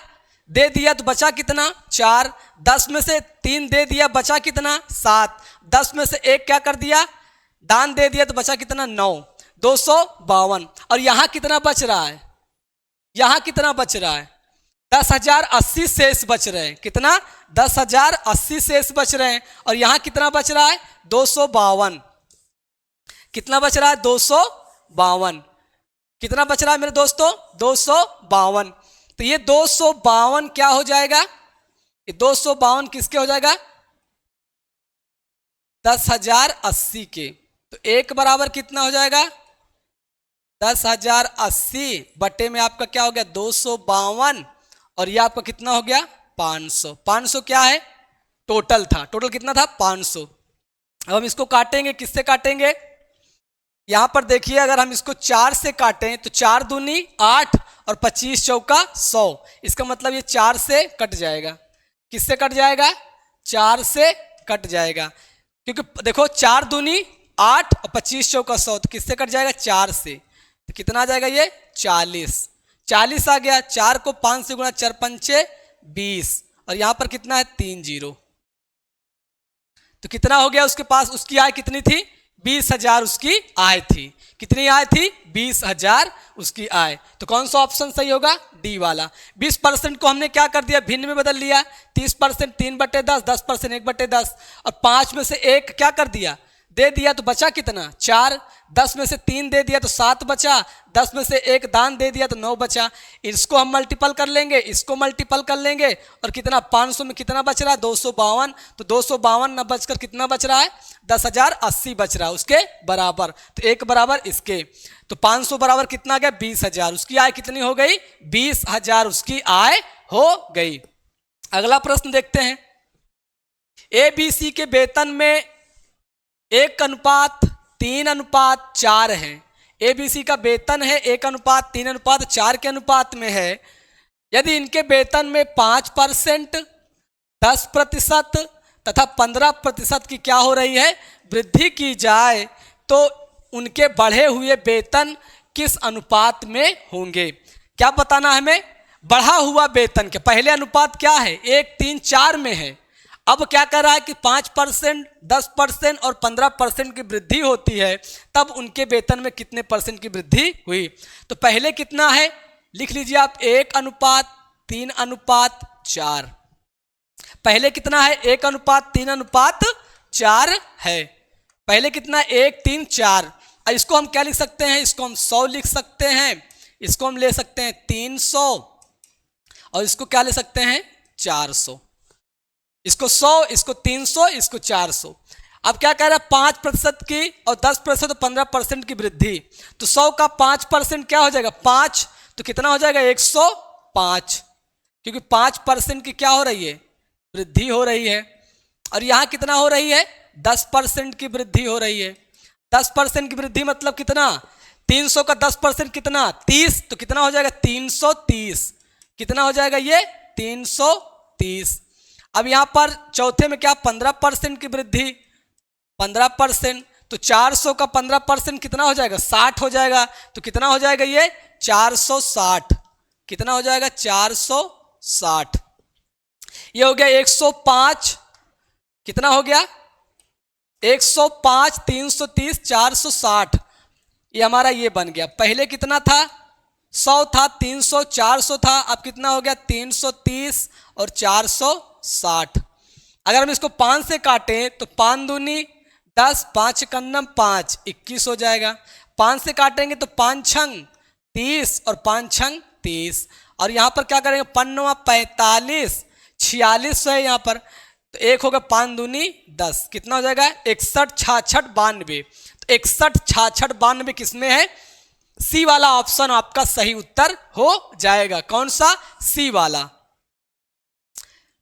दे दिया तो बचा कितना, 4। 10 में से 3 दे दिया, बचा कितना, 7। 10 में से 1 क्या कर दिया, दान दे दिया तो बचा कितना, 9। 252। और यहां कितना बच रहा है, यहां कितना बच रहा है, 10,080 शेष बच रहे हैं। कितना, 10,080 शेष बच रहे हैं, और यहां कितना बच रहा है, 252। कितना बच रहा है, 252। कितना बच रहा है मेरे दोस्तों, 252। तो ये 252 क्या हो जाएगा, ये 252 किसके हो जाएगा, 10,080 के। तो 1 बराबर कितना हो जाएगा, 10,080 बटे में आपका क्या हो गया, 252, और ये आपका कितना हो गया, 500। 500 क्या है, टोटल था, टोटल कितना था, 500। अब हम इसको काटेंगे, किससे काटेंगे, यहां पर देखिए, अगर हम इसको 4 से काटें तो 4 दूनी 8, और 25 चौका 100। इसका मतलब ये 4 से कट जाएगा। किससे कट जाएगा, 4 से कट जाएगा, क्योंकि देखो 4 दूनी 8 और 25 चौका 100, तो किससे कट जाएगा, 4 से। तो कितना आ जाएगा ये, 40। 40 आ गया। 4 को 5 से गुणा, 4 पंचे 20, और यहां पर कितना है, 3 0। तो कितना हो गया उसके पास, उसकी आय कितनी थी, 20,000 उसकी आय थी। कितनी आय थी, 20,000 उसकी आय। तो कौन सा ऑप्शन सही होगा, डी वाला। 20% को हमने क्या कर दिया, भिन्न में बदल लिया। 30% 3/10, 10% 1/10, और 5 में से 1 क्या कर दिया, दे दिया तो बचा कितना 4, 10 में से 3 दे दिया तो 7 बचा, 10 में से 1 दान दे दिया तो 9 बचा। इसको हम मल्टीपल कर लेंगे, इसको मल्टीपल कर लेंगे और कितना 500 में कितना बच रहा है 252, तो 252 न बचकर कितना बच रहा है 10,080 बच रहा है उसके बराबर। तो 1 बराबर इसके, तो 500 बराबर कितना गया 20,000, उसकी आय कितनी हो गई 20,000 उसकी आय हो गई। अगला प्रश्न देखते हैं। ABC के वेतन में 1:3:4 है। ABC का वेतन है 1:3:4 के अनुपात में है। यदि इनके वेतन में 5%, 10% तथा 15% की क्या हो रही है वृद्धि की जाए तो उनके बढ़े हुए वेतन किस अनुपात में होंगे। क्या बताना हमें, बढ़ा हुआ वेतन के पहले अनुपात क्या है 1:3:4 में है। अब क्या कर रहा है कि 5%, 10% और 15% की वृद्धि होती है, तब उनके वेतन में कितने परसेंट की वृद्धि हुई। तो पहले कितना है लिख लीजिए आप 1:3:4। पहले कितना है 1:3:4 है। पहले कितना 1:3:4। इसको हम क्या लिख सकते हैं, इसको हम 100 लिख सकते हैं, इसको हम ले सकते हैं 300 और इसको क्या ले सकते हैं 400। इसको 100, इसको 300, इसको 400। अब क्या कह रहा है 5% की और 10% और 15% की वृद्धि। तो 100 का 5% क्या हो जाएगा 5, तो कितना हो जाएगा 105, क्योंकि 5% की क्या हो रही है वृद्धि हो रही है। और यहाँ कितना हो रही है 10% की वृद्धि हो रही है। 10% की वृद्धि मतलब कितना 300 का 10% कितना 30, तो कितना हो जाएगा 330। कितना हो जाएगा ये 330। अब यहाँ पर चौथे में क्या 15% की वृद्धि, 15%, तो 400 का 15% कितना हो जाएगा 60 हो जाएगा। तो कितना हो जाएगा ये 460। कितना हो जाएगा 460। ये हो गया 105। कितना हो गया 105, 330, 460। ये हमारा ये बन गया। पहले कितना था 100 था, 300, 400 था, अब कितना हो गया 330 और 460। अगर हम इसको 5 से काटें तो 5 दूनी 10, 5 कन्नम 5, 21 हो जाएगा। 5 से काटेंगे तो 5 छंग 30 और 5 छंग 30। और यहाँ पर क्या करेंगे 5 45, 46 है यहाँ पर, तो 1 होगा 5 दूनी 10, कितना हो जाएगा 61, 66, 92। तो 61, 66, 92 किसमें है सी वाला ऑप्शन आपका सही उत्तर हो जाएगा। कौन सा सी वाला,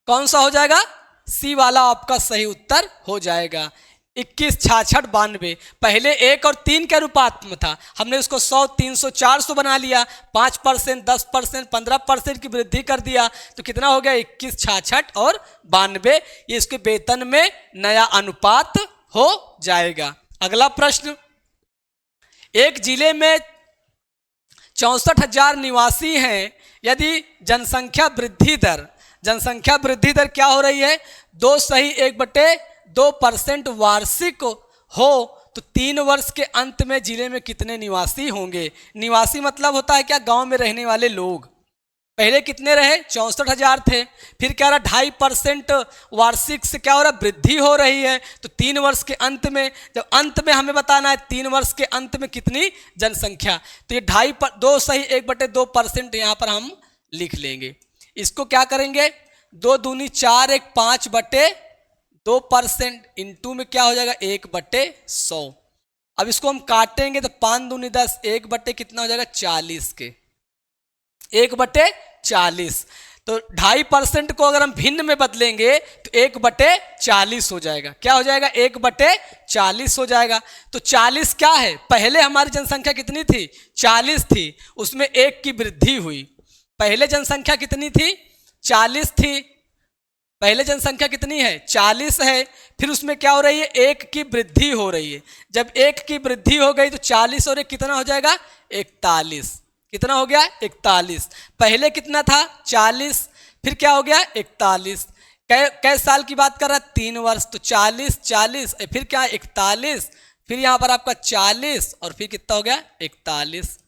कौन सा हो जाएगा सी वाला आपका सही उत्तर हो जाएगा। 21, 66, 92 पहले 1 और 3 के अनुपात में था, हमने उसको 100, 300, 400 बना लिया। 5%, 10%, 15% की वृद्धि कर दिया, तो कितना हो गया 21, 66 और 92। ये इसके वेतन में नया अनुपात हो जाएगा। अगला प्रश्न, एक जिले में 64,000 निवासी हैं। यदि जनसंख्या वृद्धि दर क्या हो रही है 2.1/2% वार्षिक हो तो 3 वर्ष के अंत में जिले में कितने निवासी होंगे। निवासी मतलब होता है क्या गांव में रहने वाले लोग। पहले कितने रहे 64,000 थे, फिर क्या रहा 2.5% वार्षिक से क्या हो रहा वृद्धि हो रही है। तो 3 वर्ष के अंत में, जब अंत में हमें बताना है 3 वर्ष के अंत में कितनी जनसंख्या, तो ये 2.1/2% यहाँ पर हम लिख लेंगे। इसको क्या करेंगे 2 दूनी 4, 1 5/2% इंटू में क्या हो जाएगा 1/100। अब इसको हम काटेंगे तो 5 दूनी 10, 1 कितना हो जाएगा 40 के 1/40। तो 2.5% को अगर हम भिन्न में बदलेंगे तो 1/40 हो जाएगा। क्या हो जाएगा 1/40 हो जाएगा। तो 40 क्या है, पहले हमारी जनसंख्या कितनी थी 40 थी, उसमें 1 की वृद्धि हुई। पहले जनसंख्या कितनी थी 40 थी, पहले जनसंख्या कितनी है 40 है, फिर उसमें क्या हो रही है 1 की वृद्धि हो रही है। जब 1 की वृद्धि हो गई तो 40 और 1 कितना हो जाएगा 41। कितना हो गया 41। पहले कितना था 40, फिर क्या हो गया 41। कै साल की बात कर रहा है 3 वर्ष, तो 40, फिर क्या 41, फिर यहाँ पर आपका 40 और फिर कितना हो गया 41।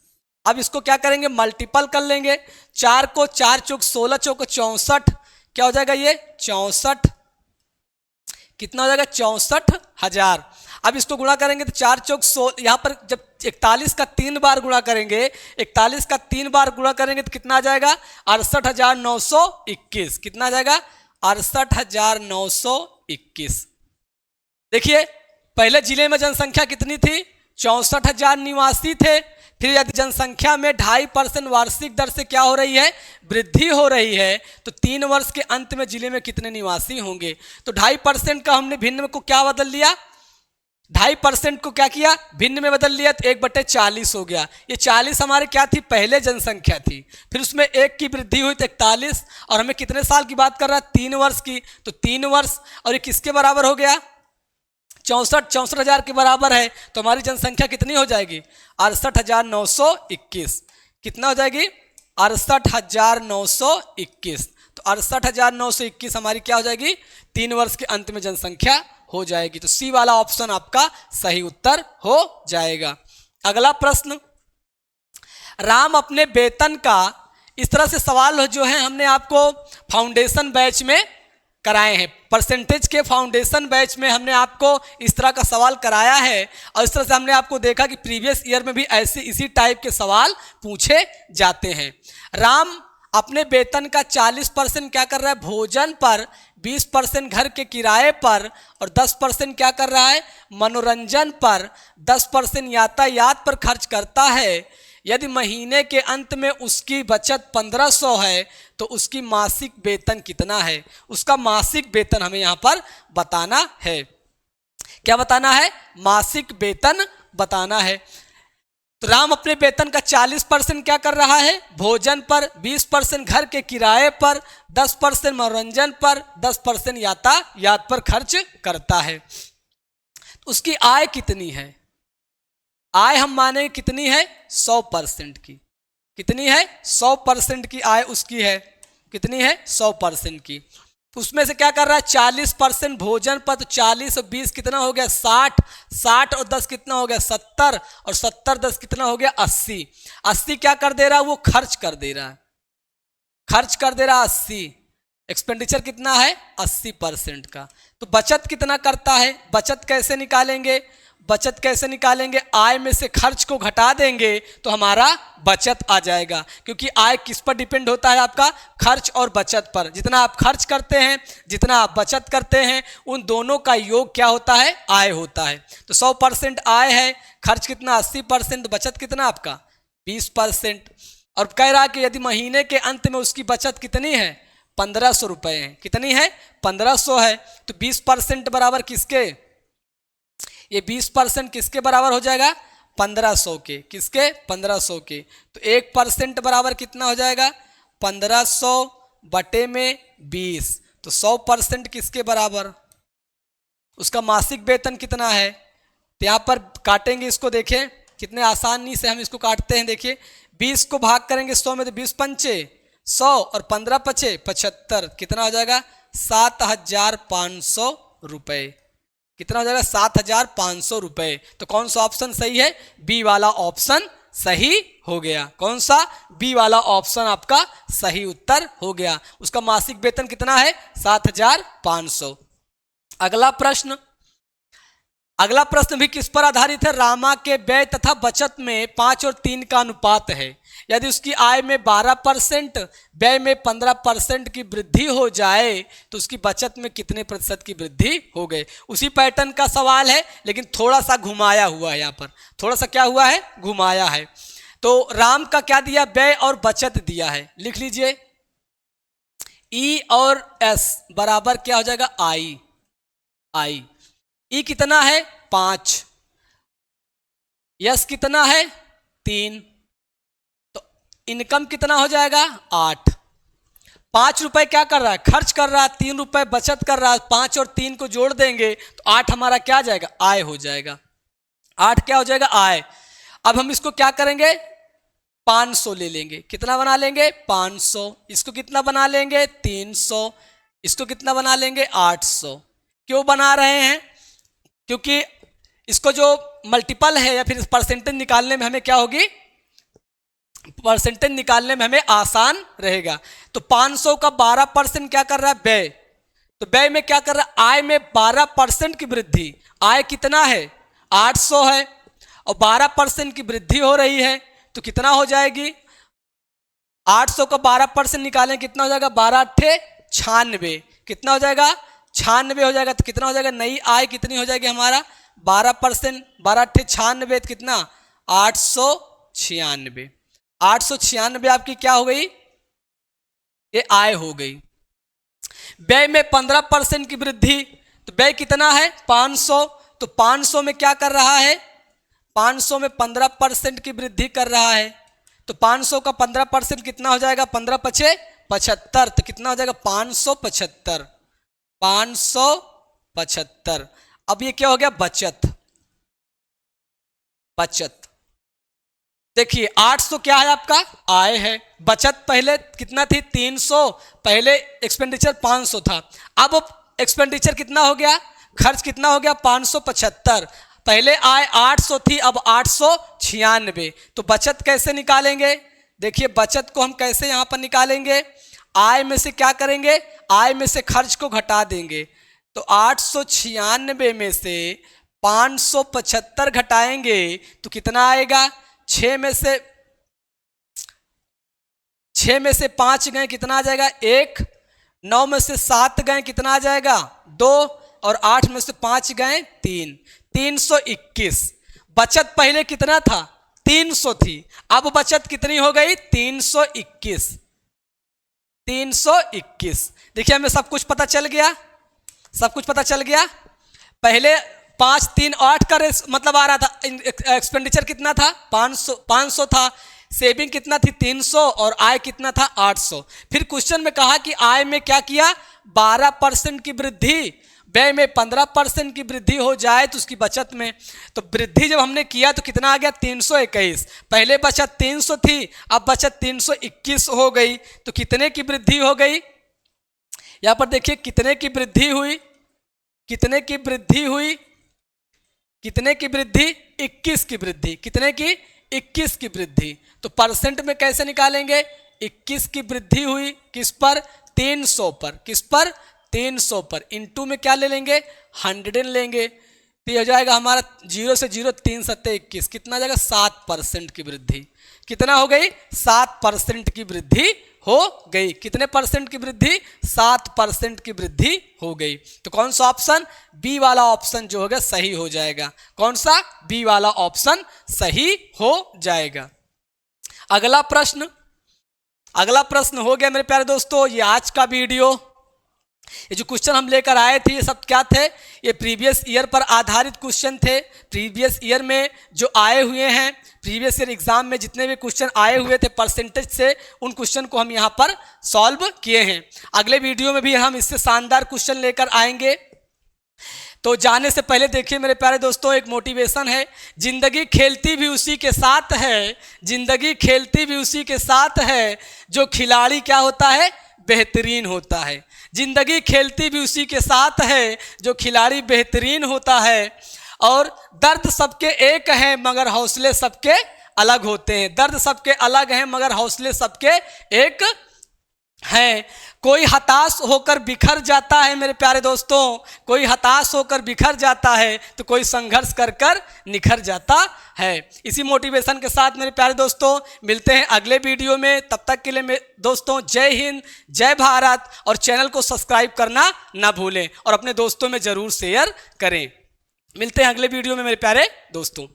अब इसको क्या करेंगे मल्टीपल कर लेंगे। 4 को 4 चौक 16, चौक 64, क्या हो जाएगा ये 64। कितना हो जाएगा 64,000। अब इसको गुणा करेंगे तो 4 चौक 16, यहाँ पर जब 41 का 3 बार गुणा करेंगे, 41 का 3 बार गुणा करेंगे तो कितना आ जाएगा 68,921। कितना आ जाएगा 68,921। देखिए पहले जिले में जनसंख्या कितनी थी, 64,000 निवासी थे। फिर यदि जनसंख्या में 2.5% वार्षिक दर से क्या हो रही है, वृद्धि हो रही है, तो 3 वर्ष के अंत में जिले में कितने निवासी होंगे। तो 2.5% का हमने भिन्न को क्या बदल लिया, 2.5% को क्या किया, भिन्न में बदल लिया, तो 1/40 हो गया। ये 40 हमारे क्या थी, पहले जनसंख्या थी, फिर उसमें 1 की वृद्धि हुई तो 41, और हमें कितने साल की बात कर रहा है, 3 वर्ष की। तो 3 वर्ष और ये किसके बराबर हो गया, 64,000 के बराबर है। तो हमारी जनसंख्या कितनी हो जाएगी 68,921। कितना हो जाएगी 68,921। तो 68,921 हमारी क्या हो जाएगी, 3 वर्ष के अंत में जनसंख्या हो जाएगी। तो सी वाला ऑप्शन आपका सही उत्तर हो जाएगा। अगला प्रश्न, राम अपने वेतन का, इस तरह से सवाल जो है हमने आपको फाउंडेशन बैच में कराए हैं, परसेंटेज के फाउंडेशन बैच में हमने आपको इस तरह का सवाल कराया है, और इस तरह से हमने आपको देखा कि प्रीवियस ईयर में भी ऐसे इसी टाइप के सवाल पूछे जाते हैं। राम अपने वेतन का 40% क्या कर रहा है, भोजन पर, 20% घर के किराए पर, और 10% क्या कर रहा है, मनोरंजन पर, 10% यातायात पर खर्च करता है। यदि महीने के अंत में उसकी बचत 1500 है तो उसकी मासिक वेतन कितना है। उसका मासिक वेतन हमें यहाँ पर बताना है। क्या बताना है, मासिक वेतन बताना है। तो राम अपने वेतन का 40% क्या कर रहा है, भोजन पर, 20% घर के किराए पर, 10% मनोरंजन पर, 10% यातायात पर खर्च करता है। उसकी आय कितनी है, आय हम माने कितनी है, 100% की। कितनी है, 100% की आय उसकी है। कितनी है, 100% की। उसमें से क्या कर रहा है, 40% भोजन पर, तो 40 और 20 कितना हो गया 60, 60 और 10 कितना हो गया 70, और 70 10 कितना हो गया 80। 80 क्या कर दे रहा है, वो खर्च कर दे रहा है, खर्च कर दे रहा है 80। एक्सपेंडिचर कितना है 80% का। तो बचत कितना करता है, बचत कैसे निकालेंगे, बचत कैसे निकालेंगे, आय में से खर्च को घटा देंगे तो हमारा बचत आ जाएगा। क्योंकि आय किस पर डिपेंड होता है, आपका खर्च और बचत पर। जितना आप खर्च करते हैं, जितना आप बचत करते हैं, उन दोनों का योग क्या होता है, आय होता है। तो 100% आय है, खर्च कितना 80%, बचत कितना आपका 20%। और कह रहा है कि यदि महीने के अंत में उसकी बचत कितनी है 1500 रुपये है। कितनी है 1500 है। तो 20% बराबर किसके, ये 20% किसके बराबर हो जाएगा 1500 के। किसके 1500 के। तो 1% बराबर कितना हो जाएगा 1500 बटे में 20। तो 100% किसके बराबर, उसका मासिक वेतन कितना है। तो यहाँ पर काटेंगे इसको, देखें कितने आसानी से हम इसको काटते हैं। देखिए 20 को भाग करेंगे 100 में, तो 20 पंचे 100 और 15 पचे 75। कितना हो जाएगा 7,500 रुपये। कितना हो जाएगा 7,500 रुपये। तो कौन सा ऑप्शन सही है, बी वाला ऑप्शन सही हो गया। कौन सा, बी वाला ऑप्शन आपका सही उत्तर हो गया। उसका मासिक वेतन कितना है 7,500। अगला प्रश्न, अगला प्रश्न भी किस पर आधारित है, रामा के व्यय तथा बचत में 5 और 3 का अनुपात है। यदि उसकी आय में 12%, व्यय में 15% की वृद्धि हो जाए तो उसकी बचत में कितने प्रतिशत की वृद्धि हो गई। उसी पैटर्न का सवाल है लेकिन थोड़ा सा घुमाया हुआ है। यहाँ पर थोड़ा सा क्या हुआ है, घुमाया है। तो राम का क्या दिया, व्यय और बचत दिया है। लिख लीजिए ई और एस बराबर क्या हो जाएगा आई। आई ई कितना है 5, यस कितना है 3, तो इनकम कितना हो जाएगा 8। 5 रुपए क्या कर रहा है, खर्च कर रहा है, 3 रुपए बचत कर रहा है। 5 और 3 को जोड़ देंगे तो 8 हमारा क्या आ जाएगा, आय हो जाएगा। 8 क्या हो जाएगा, आय। अब हम इसको क्या करेंगे 500 ले लेंगे। कितना बना लेंगे 500। इसको कितना बना लेंगे 300। इसको कितना बना लेंगे 800। क्यों बना रहे हैं, क्योंकि इसको जो मल्टीपल है या फिर परसेंटेज निकालने में हमें क्या होगी, परसेंटेज निकालने में हमें आसान रहेगा। तो 500 का 12% क्या कर रहा है, व्यय। तो व्यय में क्या कर रहा है, आय में 12% की वृद्धि। आय कितना है, 800 है, और 12% की वृद्धि हो रही है, तो कितना हो जाएगी, 800 का 12% निकालें, कितना हो जाएगा, 12 अट्ठे 96, कितना हो जाएगा, 96 हो जाएगा। तो कितना हो जाएगा, नई आय कितनी हो जाएगी हमारा, 12%, 12 अट्ठे 96, कितना, 896। 896 आपकी क्या हो गई, ये आय हो गई। व्यय में 15% की वृद्धि, तो व्यय कितना है, 500, तो 500 में क्या कर रहा है, 500 में 15% की वृद्धि कर रहा है, तो 500 का 15% कितना हो जाएगा, 15 पचे 75, तो कितना हो जाएगा, 575, 575। अब ये क्या हो गया, बचत। बचत देखिए 800 क्या है आपका, आय है। बचत पहले कितना थी, 300, पहले एक्सपेंडिचर 500 था, अब एक्सपेंडिचर कितना हो गया, खर्च कितना हो गया, 575। पहले आय 800 थी, अब 896। तो बचत कैसे निकालेंगे, देखिए बचत को हम कैसे यहाँ पर निकालेंगे, आय में से क्या करेंगे, आय में से खर्च को घटा देंगे। तो 896 में से 575 घटाएंगे तो कितना आएगा, 6 में से 5 गए कितना आ जाएगा, 1, 9 में से 7 गए कितना आ जाएगा, 2, और 8 में से 5 गए 3, 321। बचत पहले कितना था, 300 थी, अब बचत कितनी हो गई, 321। 321। देखिए हमें सब कुछ पता चल गया, सब कुछ पता चल गया। पहले 5, 3, 8 का मतलब आ रहा था, एक्सपेंडिचर कितना था, 500 था, सेविंग कितना थी, 300, और आय कितना था, 800। फिर क्वेश्चन में कहा कि आय में क्या किया, 12% की वृद्धि, व्यय में 15% की वृद्धि हो जाए तो उसकी बचत में, तो वृद्धि जब हमने किया तो कितना आ गया, 321। पहले बचत 300 थी, अब बचत 321 हो गई, तो कितने की वृद्धि हो गई, यहां पर देखिए कितने की वृद्धि हुई, कितने की वृद्धि हुई, कितने की वृद्धि, 21 की वृद्धि, कितने की, 21 की वृद्धि। तो परसेंट में कैसे निकालेंगे, 21 की वृद्धि हुई किस पर, 300 पर, किस पर, 300 पर, इनटू में क्या ले लेंगे, 100 लेंगे, तो हो जाएगा हमारा 0 से 0, 3 सत्ते 21, कितना जाएगा, 7% की वृद्धि। कितना हो गई, 7% की वृद्धि हो गई। कितने परसेंट की वृद्धि, 7% की वृद्धि हो गई। तो कौन सा ऑप्शन, बी वाला ऑप्शन जो होगा सही हो जाएगा। कौन सा, बी वाला ऑप्शन सही हो जाएगा। अगला प्रश्न, अगला प्रश्न हो गया मेरे प्यारे दोस्तों, ये आज का वीडियो, ये जो क्वेश्चन हम लेकर आए थे ये सब क्या थे, ये प्रीवियस ईयर पर आधारित क्वेश्चन थे। प्रीवियस ईयर में जो आए हुए हैं, प्रीवियस ईयर एग्जाम में जितने भी क्वेश्चन आए हुए थे परसेंटेज से, उन क्वेश्चन को हम यहाँ पर सॉल्व किए हैं। अगले वीडियो में भी हम इससे शानदार क्वेश्चन लेकर आएंगे। तो जाने से पहले देखिए मेरे प्यारे दोस्तों, एक मोटिवेशन है, जिंदगी खेलती भी उसी के साथ है, जिंदगी खेलती भी उसी के साथ है, जो खिलाड़ी क्या होता है, बेहतरीन होता है। जिंदगी खेलती भी उसी के साथ है, जो खिलाड़ी बेहतरीन होता है। और दर्द सबके एक हैं मगर हौसले सबके अलग होते हैं। दर्द सबके अलग हैं मगर हौसले सबके एक हैं। कोई हताश होकर बिखर जाता है मेरे प्यारे दोस्तों, कोई हताश होकर बिखर जाता है, तो कोई संघर्ष कर कर निखर जाता है। इसी मोटिवेशन के साथ मेरे प्यारे दोस्तों मिलते हैं अगले वीडियो में। तब तक के लिए दोस्तों जय हिंद, जय भारत, और चैनल को सब्सक्राइब करना ना भूलें और अपने दोस्तों में ज़रूर शेयर करें। मिलते हैं अगले वीडियो में मेरे प्यारे दोस्तों।